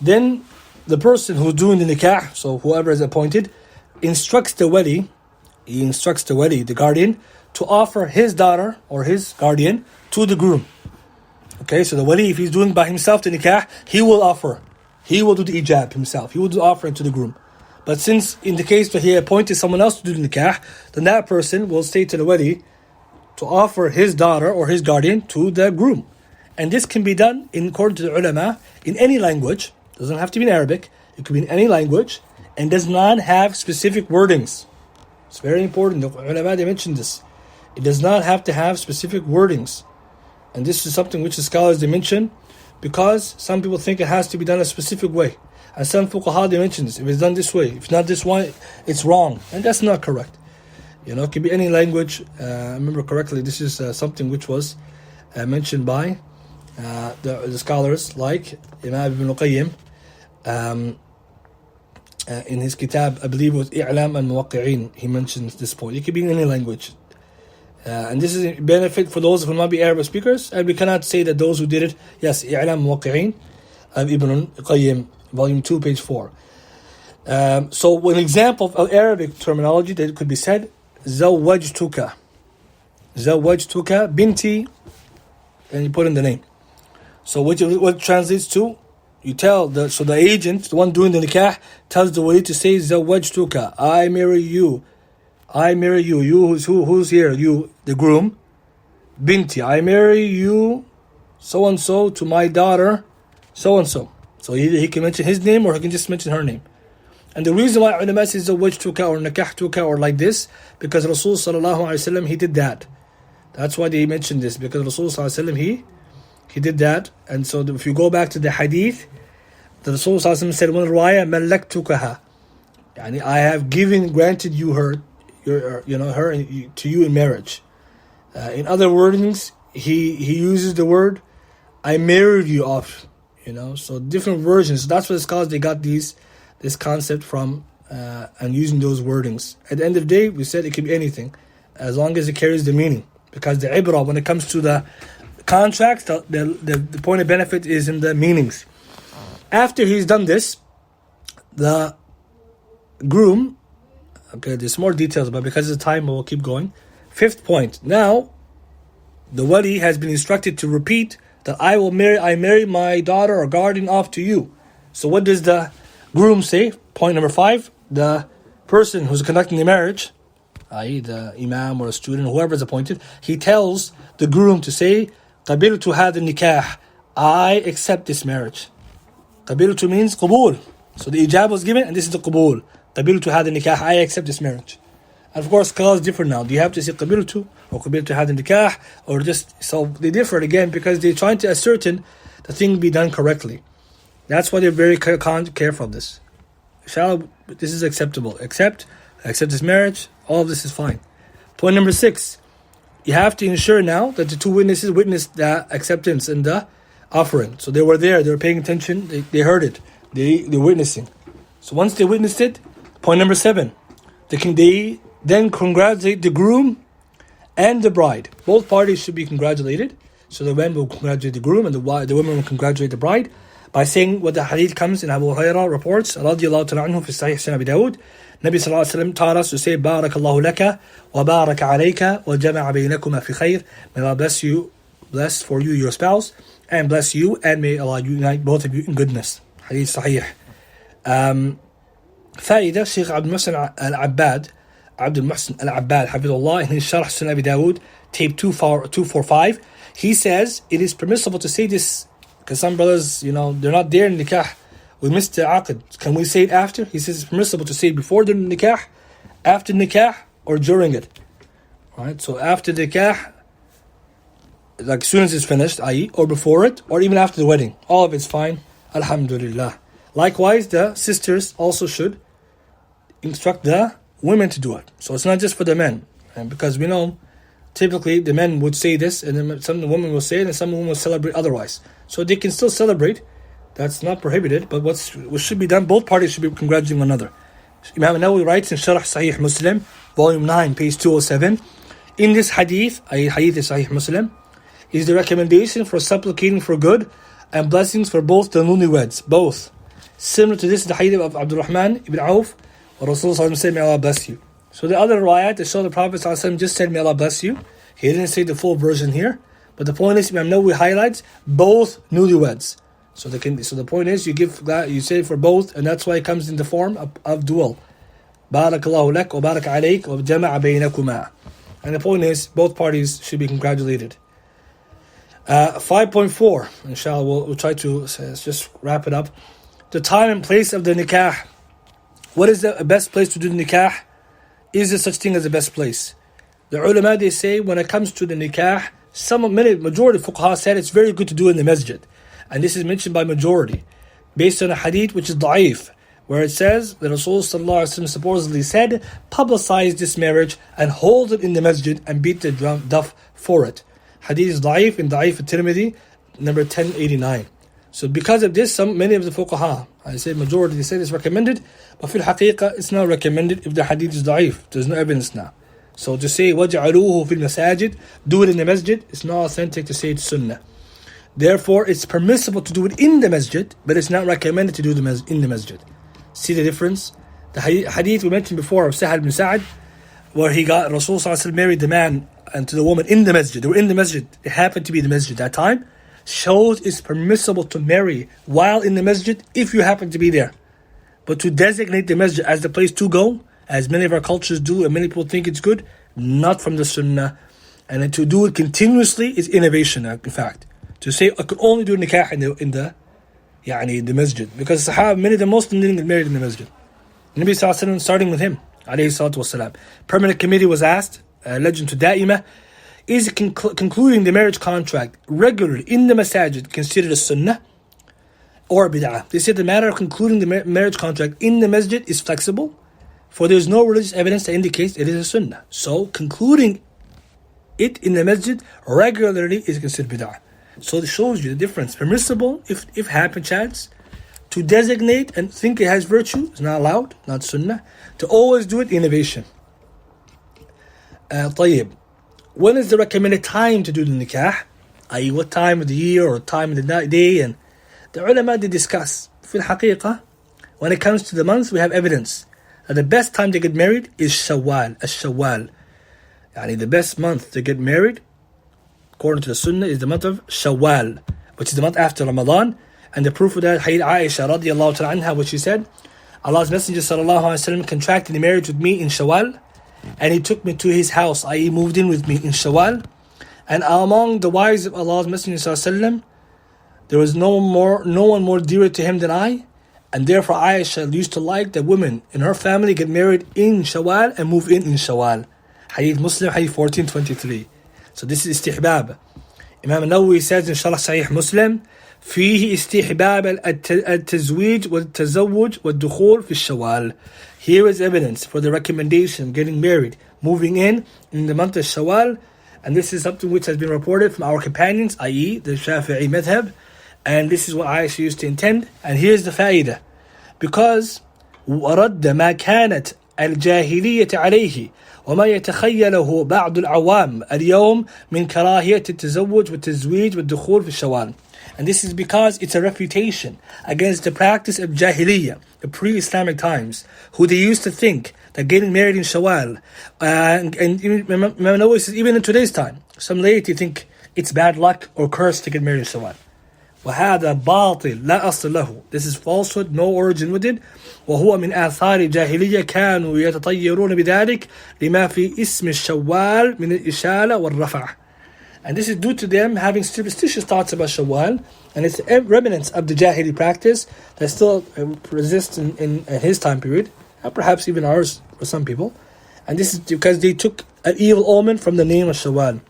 Then the person who's doing the nikah, so whoever is appointed, instructs the wali, the guardian, to offer his daughter or his guardian to the groom. Okay, so the wali, if he's doing by himself the nikah, he will do the ijab himself. He will do the offering to the groom. But since in the case that he appointed someone else to do the nikah, then that person will say to the wali to offer his daughter or his guardian to the groom. And this can be done, according to the ulama, in any language. It doesn't have to be in Arabic. It could be in any language, and does not have specific wordings. It's very important. The ulama, they mentioned this. It does not have to have specific wordings. And this is something which the scholars, they mention, because some people think it has to be done a specific way. And some fuqaha, they mention this. If it's done this way, if not this way, it's wrong. And that's not correct. It can be any language. I remember correctly, this is something which was mentioned by the scholars like Imam Ibn Qayyim in his kitab, I believe it was I'lam al-Muwaqqi'in. He mentions this point. It could be in any language. And this is a benefit for those who will not be Arabic speakers. And we cannot say that those who did it, yes, I'lam al-Muwaqqi'in of Ibn Qayyim, volume 2, page 4. So an example of Arabic terminology that could be said, Zawwajtuka binti, and you put in the name. So what translates to, you tell the agent, the one doing the nikah, tells the wali to say Zawwajtuka, I marry you. You who's here? You, the groom. Binti, I marry you, so and so, to my daughter, so and so. So he can mention his name, or he can just mention her name. And the reason why ulama says Zawwajtuka or Nakahtuka or like this, because Rasul sallallahu alaihi wasallam, he did that. That's why they mentioned this, because Rasul sallallahu alaihi wasallam, he did that. And so if you go back to the hadith, the Rasul sallallahu alaihi wasallam said, one riwayah, Malaktukaha, yani I have granted you her to you in marriage. In other wordings, he uses the word, I married you off. So different versions. So that's what the scholars, they got this concept from, and using those wordings. At the end of the day, we said it could be anything, as long as it carries the meaning. Because the ibrah, when it comes to the contracts, the point of benefit is in the meanings. After he's done this, the groom, okay, there's more details, but because of the time, we'll keep going. 5th point. Now, the wali has been instructed to repeat that I marry my daughter or guardian off to you. So what does the groom say? Point number 5, the person who's conducting the marriage, i.e. the imam or a student, whoever is appointed, he tells the groom to say, قبلت هذا النكاح, I accept this marriage. قبلت means قبول. So the ijab was given and this is the قبول. قبلت هذا النكاح, I accept this marriage. And of course, qala is different now. Do you have to say قبلت or قبلت هذا النكاح, or just, so they differ again because they're trying to ascertain the thing be done correctly. That's why they're very careful of this. Inshallah, this is acceptable. Accept this marriage, all of this is fine. Point number 6, you have to ensure now that the two witnesses witnessed the acceptance and the offering. So they were there, they were paying attention, they heard it, they're witnessing. So once they witnessed it, point number 7, they then congratulate the groom and the bride. Both parties should be congratulated. So the men will congratulate the groom and the women will congratulate the bride by saying what the hadith comes in Abu Hurairah reports, radiyallahu ta'ala anhu fi Sahih Sunan Abi Dawud. Nabi sallallahu alayhi wa sallam taught us to say, Barakallahu laka wa baraka alayka wa jama'a baynakuma fi khayr. May Allah bless for you your spouse, and bless you, and may Allah unite both of you in goodness. Hadith Sahih. Faida, Shaykh Abdul Muhsin Al-Abbad, Abdul Muhsin Al-Abbad, Hafidullah, in his Sharh Sunan Abi Dawud, tape 245, he says it is permissible to say this, because some brothers, they're not there in nikah, we missed the aqd. Can we say it after? He says it's permissible to say it before the nikah, after nikah, or during it. Right? So after the nikah, like as soon as it's finished, i.e., or before it, or even after the wedding. All of it's fine. Alhamdulillah. Likewise, the sisters also should instruct the women to do it. So it's not just for the men. And because we know, typically the men would say this, and then some women will say it, and some women will celebrate otherwise. So they can still celebrate. That's not prohibited. But what should be done, both parties should be congratulating one another. Imam Nawawi writes in Sharh Sahih Muslim, volume 9, page 207, in this hadith, hadith is Sahih Muslim, is the recommendation for supplicating for good and blessings for both the newlyweds, both. Similar to this, the hadith of Abdul Rahman ibn Auf, where Rasulullah said, may Allah bless you. So the other riwayat that show the Prophet just said, may Allah bless you. He didn't say the full version here. But the point is, Imam Nawawi highlights both newlyweds. So the point is, you say for both, and that's why it comes in the form of dual. Barakallahu lak wa baraka alayk wa jama'a baynakuma. And the point is, both parties should be congratulated. 5.4, inshallah, we'll try to just wrap it up. The time and place of the nikah. What is the best place to do the nikah? Is there such thing as the best place? The ulama, they say, when it comes to the nikah, majority of fuqaha said it's very good to do in the masjid. And this is mentioned by majority, based on a hadith which is da'if, where it says that Rasulullah supposedly said, publicize this marriage and hold it in the masjid and beat the duff for it. Hadith is da'if in Da'if al-Tirmidhi, number 1089. So because of this, many of the fuqaha, I say majority, they say it's recommended, but fil haqiqah, it's not recommended if the hadith is da'if. There's no evidence now. So to say, وَجْعَلُوهُ فِي الْمَسَاجِدِ, do it in the masjid, it's not authentic to say it's sunnah. Therefore, it's permissible to do it in the masjid, but it's not recommended to do it in the masjid. See the difference? The hadith we mentioned before of Sahal ibn Sa'ad, where Rasulullah married the man and to the woman in the masjid. They were in the masjid. It happened to be the masjid at that time. Shows it's permissible to marry while in the masjid if you happen to be there. But to designate the masjid as the place to go, as many of our cultures do and many people think it's good, not from the sunnah. And then to do it continuously is innovation, in fact. To say, I could only do nikah in the masjid. Because Sahaba, many of the Muslims didn't get married in the masjid. Nabi Sallallahu Alaihi Wasallam, starting with him, alayhi salatu wasalam. Permanent committee was asked, legend to Da'imah, is concluding the marriage contract regularly in the masajid considered a sunnah or bid'ah? They said the matter of concluding the marriage contract in the masjid is flexible, for there is no religious evidence that indicates it is a sunnah. So concluding it in the masjid regularly is considered bid'ah. So it shows you the difference. Permissible if happen chance. To designate and think it has virtue is not allowed, not sunnah. To always do it, innovation. طيب. When is the recommended time to do the nikah? i.e. what time of the year or time of the day? And the ulama, they discuss. في الحقيقة, when it comes to the months, we have evidence that the best time to get married is Shawwal, Ash-Shawwal. The best month to get married according to the Sunnah, is the month of Shawwal, which is the month after Ramadan. And the proof of that, Hadith Aisha radiallahu ta'ala anha, which she said, Allah's Messenger sallallahu alayhi wa sallam contracted a marriage with me in Shawwal, and he took me to his house, i.e. moved in with me in Shawwal. And among the wives of Allah's Messenger sallallahu alayhi wa sallam, there was no one more dear to him than I, and therefore Aisha used to like that women in her family get married in Shawwal and move in Shawwal. Hadith Muslim, Hadith 1423. So this is istihbab. Imam Nawawi says in Sharh Sahih Muslim, فيه استحباب التزويج والتزوج والدخول في الشوال. Here is evidence for the recommendation of getting married, moving in the month of Shawwal, and this is something which has been reported from our companions, i.e. the Shafi'i madhab, and this is what Aisha used to intend. And here's the fa'idah. Because وَرَدَّ مَا كَانَتْ الْجَاهِلِيَّةِ عَلَيْهِ وما يتخيله بعض العوام اليوم من كراهية التزوج والتزويج والدخول في الشوال. And this is because it's a refutation against the practice of Jahiliyyah, the pre-Islamic times, who they used to think that getting married in Shawwal, and Imam Nawawi says even in today's time, some laity think it's bad luck or curse to get married in Shawwal. وهذا باطل لا أصل له. This is falsehood, no origin with it. وهو من آثار الجاهلية كانوا يتطيرون بذلك لما في اسم الشوال من الإشالة والرفع. And this is due to them having superstitious thoughts about Shawwal, and it's remnants of the Jahili practice that still exists in his time period, and perhaps even ours for some people. And this is because they took an evil omen from the name of Shawwal.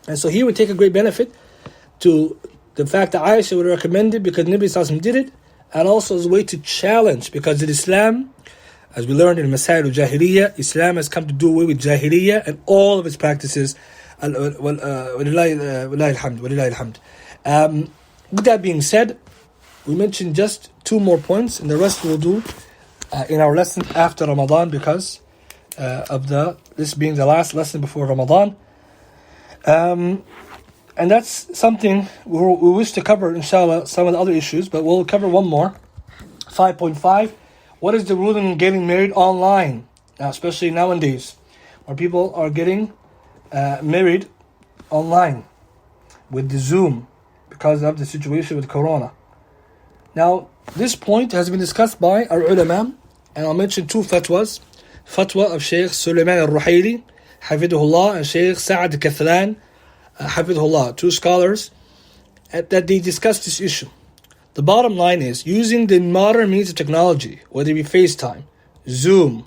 And so here we take a great benefit to the fact that Aisha would recommend it because Nabi Sallallahu Alaihi Wasallam did it, and also as a way to challenge, because in Islam, as we learned in Masail al-Jahiliyyah, Islam has come to do away with Jahiliyyah and all of its practices. With that being said, we mentioned just 2 more points, and the rest we'll do in our lesson after Ramadan, because of this being the last lesson before Ramadan. And that's something we wish to cover, inshallah, some of the other issues, but we'll cover one more. 5.5, what is the ruling in getting married online, especially nowadays, where people are getting married online with the Zoom because of the situation with Corona. Now, this point has been discussed by our ulama, and I'll mention 2 fatwas. Fatwa of Shaykh Sulaymaan al-Ruhaili, Hafidhullah, and Shaykh Sa'ad al-Kathlan, Hafidhullah, 2 scholars, that they discuss this issue. The bottom line is, using the modern means of technology, whether it be FaceTime, Zoom,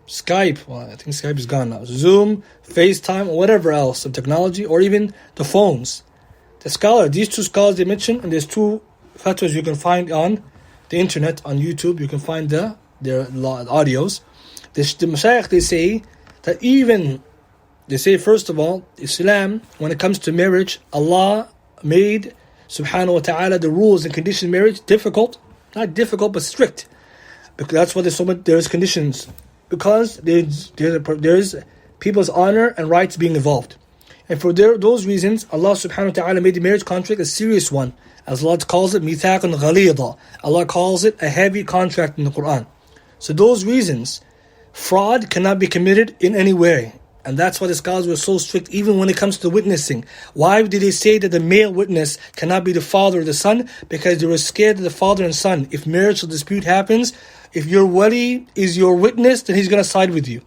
Skype, well, I think Skype is gone now, Zoom, FaceTime, or whatever else of technology, or even the phones. These 2 scholars they mentioned, and there's 2 fatwas you can find on the internet, on YouTube, you can find their audios. The Mashayikh, they say that they say, first of all, Islam, when it comes to marriage, Allah made, subhanahu wa ta'ala, the rules and conditions of marriage difficult. Not difficult, but strict. Because that's why there's conditions. Because there's people's honor and rights being involved. And for those reasons, Allah subhanahu wa ta'ala made the marriage contract a serious one. As Allah calls it, mithaqan ghalida. Allah calls it a heavy contract in the Quran. So those reasons, fraud cannot be committed in any way. And that's why the scholars were so strict, even when it comes to witnessing. Why did they say that the male witness cannot be the father or the son? Because they were scared that the father and son, if marital dispute happens, if your wali is your witness, then he's going to side with you.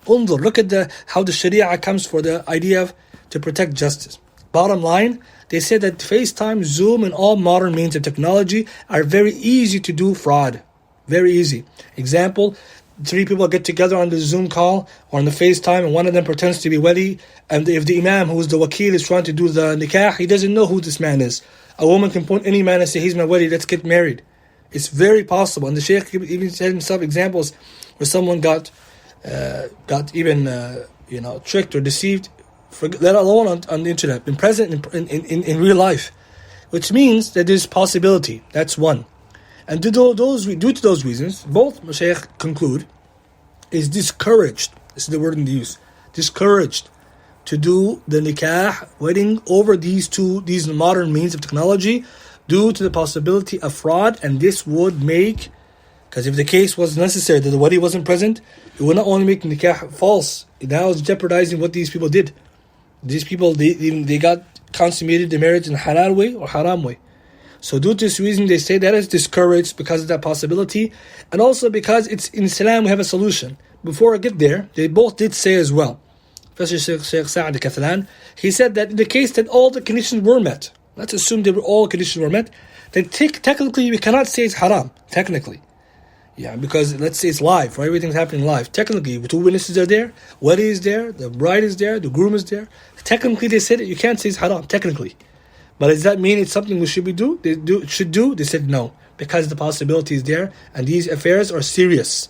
Undur, look at how the Sharia comes for the idea of to protect justice. Bottom line, they said that FaceTime, Zoom, and all modern means of technology are very easy to do fraud. Very easy. Example, 3 people get together on the Zoom call or on the FaceTime, and one of them pretends to be wali, and if the imam, who is the wakil, is trying to do the nikah, he doesn't know who this man is. A woman can point any man and say, he's my wali, let's get married. It's very possible. And the Shaykh even said himself examples where someone got even tricked or deceived, let alone on the internet, been present in real life. Which means that there's possibility. That's one. And due to those reasons, both Mashaykh conclude, is discouraged, this is the word in the use, discouraged to do the nikah, wedding, over these modern means of technology, due to the possibility of fraud. And this would make, because if the case was necessary that the wedding wasn't present, it would not only make the nikah false, it now is jeopardizing what these people did. These people, they got consummated the marriage in halal way or haram way. So due to this reason, they say that is discouraged because of that possibility, and also because it's in Islam we have a solution. Before I get there, they both did say as well. Especially Sheikh Sa'ad al-Kathlan, he said that in the case that all the conditions were met, let's assume that all conditions were met, then technically we cannot say it's haram, technically. Yeah, because let's say it's live, right? Everything's happening live. Technically, the two witnesses are there, wali is there, the bride is there, the groom is there. Technically, they said it, you can't say it's haram, technically. But does that mean it's something we should do? They said no, because the possibility is there, and these affairs are serious.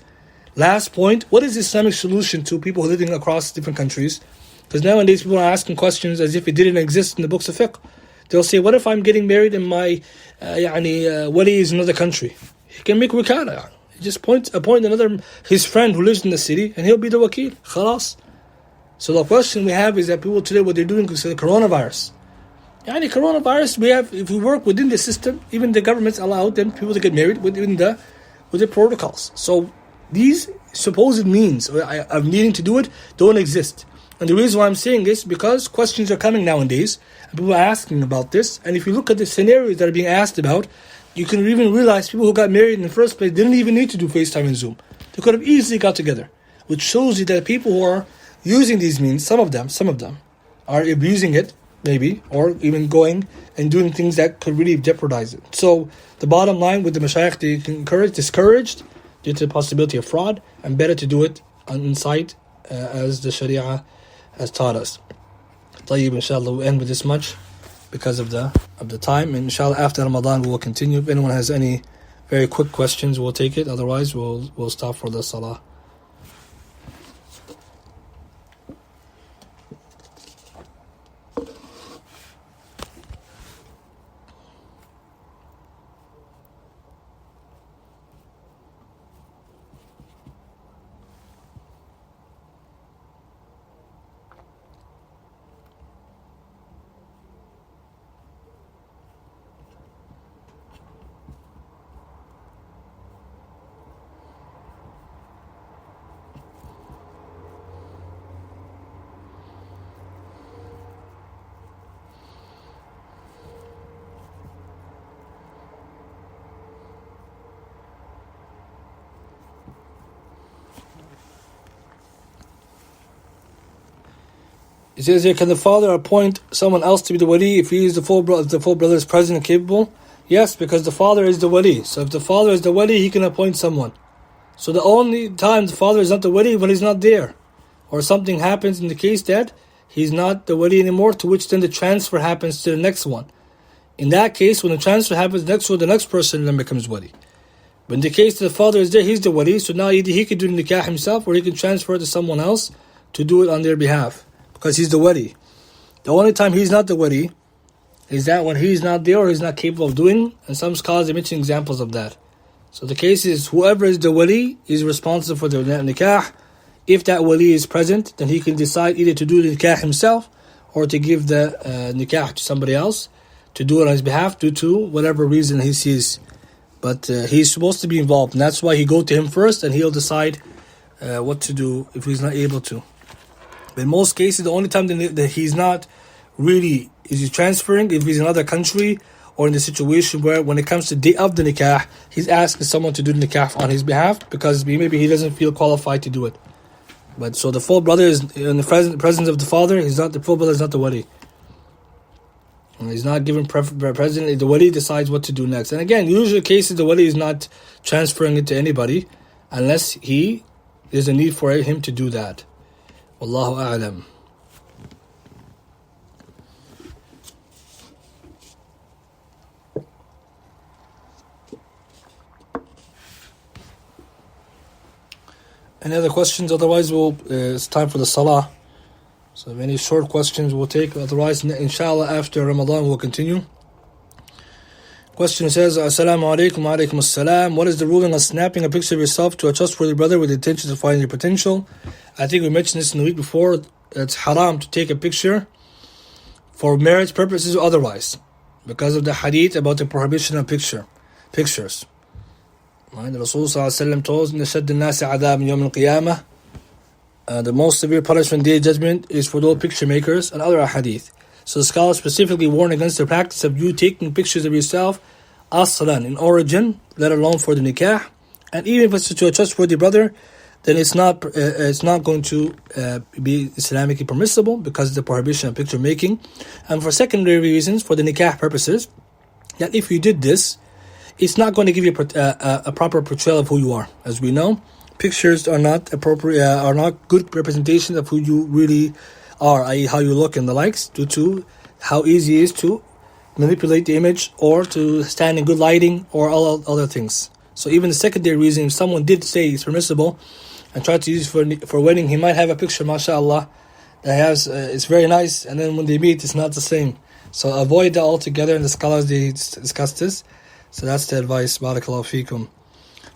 Last point, what is the Islamic solution to people living across different countries? Because nowadays people are asking questions as if it didn't exist in the books of fiqh. They'll say, what if I'm getting married and my wali is in another country? He can make wikala. He just appoint his friend who lives in the city, and he'll be the wakil. Khalas. So the question we have is that people today, what they're doing is the coronavirus. Coronavirus, if we work within the system, even the government's allowed them people to get married within the protocols. So these supposed means of needing to do it don't exist. And the reason why I'm saying this, because questions are coming nowadays, and people are asking about this, and if you look at the scenarios that are being asked about, you can even realize people who got married in the first place didn't even need to do FaceTime and Zoom. They could have easily got together, which shows you that people who are using these means, some of them, are abusing it, maybe, or even going and doing things that could really jeopardize it. So the bottom line with the mashayikh, they discouraged due to the possibility of fraud, and better to do it on site as the Sharia has taught us. Tayyib, inshallah, we'll end with this much because of the time. And inshallah, after Ramadan, we will continue. If anyone has any very quick questions, we'll take it. Otherwise, we'll stop for the salah. It says here, can the father appoint someone else to be the wali if he is the full brother is present and capable? Yes, because the father is the wali. So if the father is the wali, he can appoint someone. So the only time the father is not the wali when he's not there, or something happens in the case that he's not the wali anymore, to which then the transfer happens to the next one. In that case, when the transfer happens next one, the next person then becomes wali. But in the case that the father is there, he's the wali, so now either he can do the nikah himself, or he can transfer to someone else to do it on their behalf, because he's the wali. The only time he's not the wali is that when he's not there or he's not capable of doing, and some scholars mention examples of that. So the case is, whoever is the wali is responsible for the nikah. If that wali is present, then he can decide either to do the nikah himself or to give the nikah to somebody else to do it on his behalf due to whatever reason he sees. But he's supposed to be involved, and that's why he go to him first, and he'll decide what to do if he's not able to. But in most cases, the only time that he's not really is he transferring if he's in another country, or in the situation where when it comes to day of the nikah, he's asking someone to do the nikah on his behalf because maybe he doesn't feel qualified to do it. But so the full brother is in the presence of the father. The full brother is not the wali. And he's not given president. The wali decides what to do next. And again, usual cases, the wali is not transferring it to anybody unless there's a need for him to do that. Wallahu a'lam. Any other questions? Otherwise, it's time for the salah. So if any short questions we'll take. Otherwise, inshallah, after Ramadan we'll continue. Question says, Assalamu alaikum wa alaikum assalam. What is the ruling on snapping a picture of yourself to a trustworthy brother with the intention of finding your potential? I think we mentioned this in the week before. It's haram to take a picture for marriage purposes or otherwise, because of the hadith about the prohibition of pictures. Right? The Rasul sallallahu alaihi wasallam told us, "Inna shadda an-nasi 'adab yawm al-qiyamah The most severe punishment day of judgment is for those picture makers and other ahadith. So the scholars specifically warn against the practice of you taking pictures of yourself aslan, in origin, let alone for the nikah. And even if it's to a trustworthy brother, then it's not going to be Islamically permissible because of the prohibition of picture making. And for secondary reasons, for the nikah purposes, that if you did this, it's not going to give you a proper portrayal of who you are. As we know, pictures are not appropriate, are not good representations of who you really are, i.e. how you look and the likes, due to how easy it is to manipulate the image or to stand in good lighting or all other things. So even the secondary reason, if someone did say it's permissible and tried to use it for wedding, he might have a picture, mashallah, that has it's very nice, and then when they meet, it's not the same. So avoid that altogether, and the scholars, they discuss this. So that's the advice. Barakallahu feekum.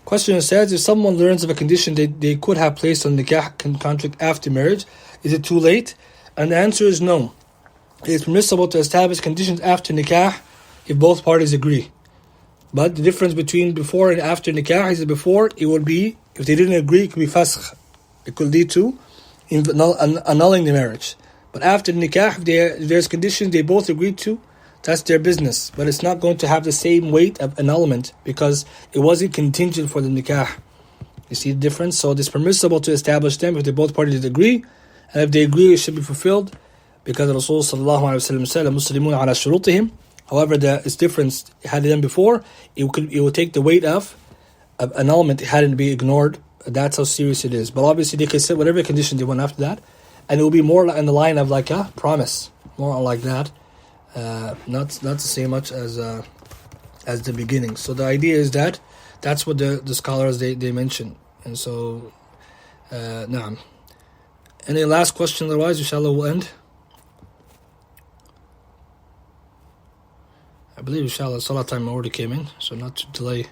Question says, if someone learns of a condition they could have placed on the nikah contract after marriage, is it too late? And the answer is no. It is permissible to establish conditions after nikah if both parties agree. But the difference between before and after nikah is that before, it would be, if they didn't agree, it could be fasakh. It could lead to annulling the marriage. But after nikah, if there's conditions they both agreed to, that's their business. But it's not going to have the same weight of annulment because it wasn't contingent for the nikah. You see the difference? So it's permissible to establish them if both parties agree. And if they agree, it should be fulfilled. Because Rasul sallallahu alayhi wa sallam said, Muslimun ala shurutihim. However, it's different. Had it done before, it would take the weight of annulment. It hadn't be ignored. That's how serious it is. But obviously, they can set whatever condition they want after that. And it will be more in the line of like a promise. More like that. Not to say much as the beginning. So the idea is that that's what the scholars they mention. And so, naam. Any last question? Otherwise, inshallah, we'll end. I believe, inshallah, salat time already came in, so not to delay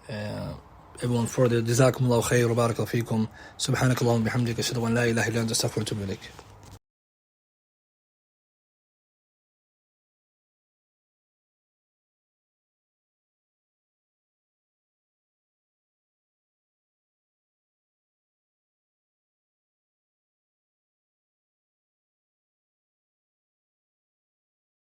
everyone further. Jazakumullahu khair wa barakallahu feekum. Subhanakallahumma bihamdika ashhadu an la ilaha illa anta astaghfiruka wa atubu ilayk.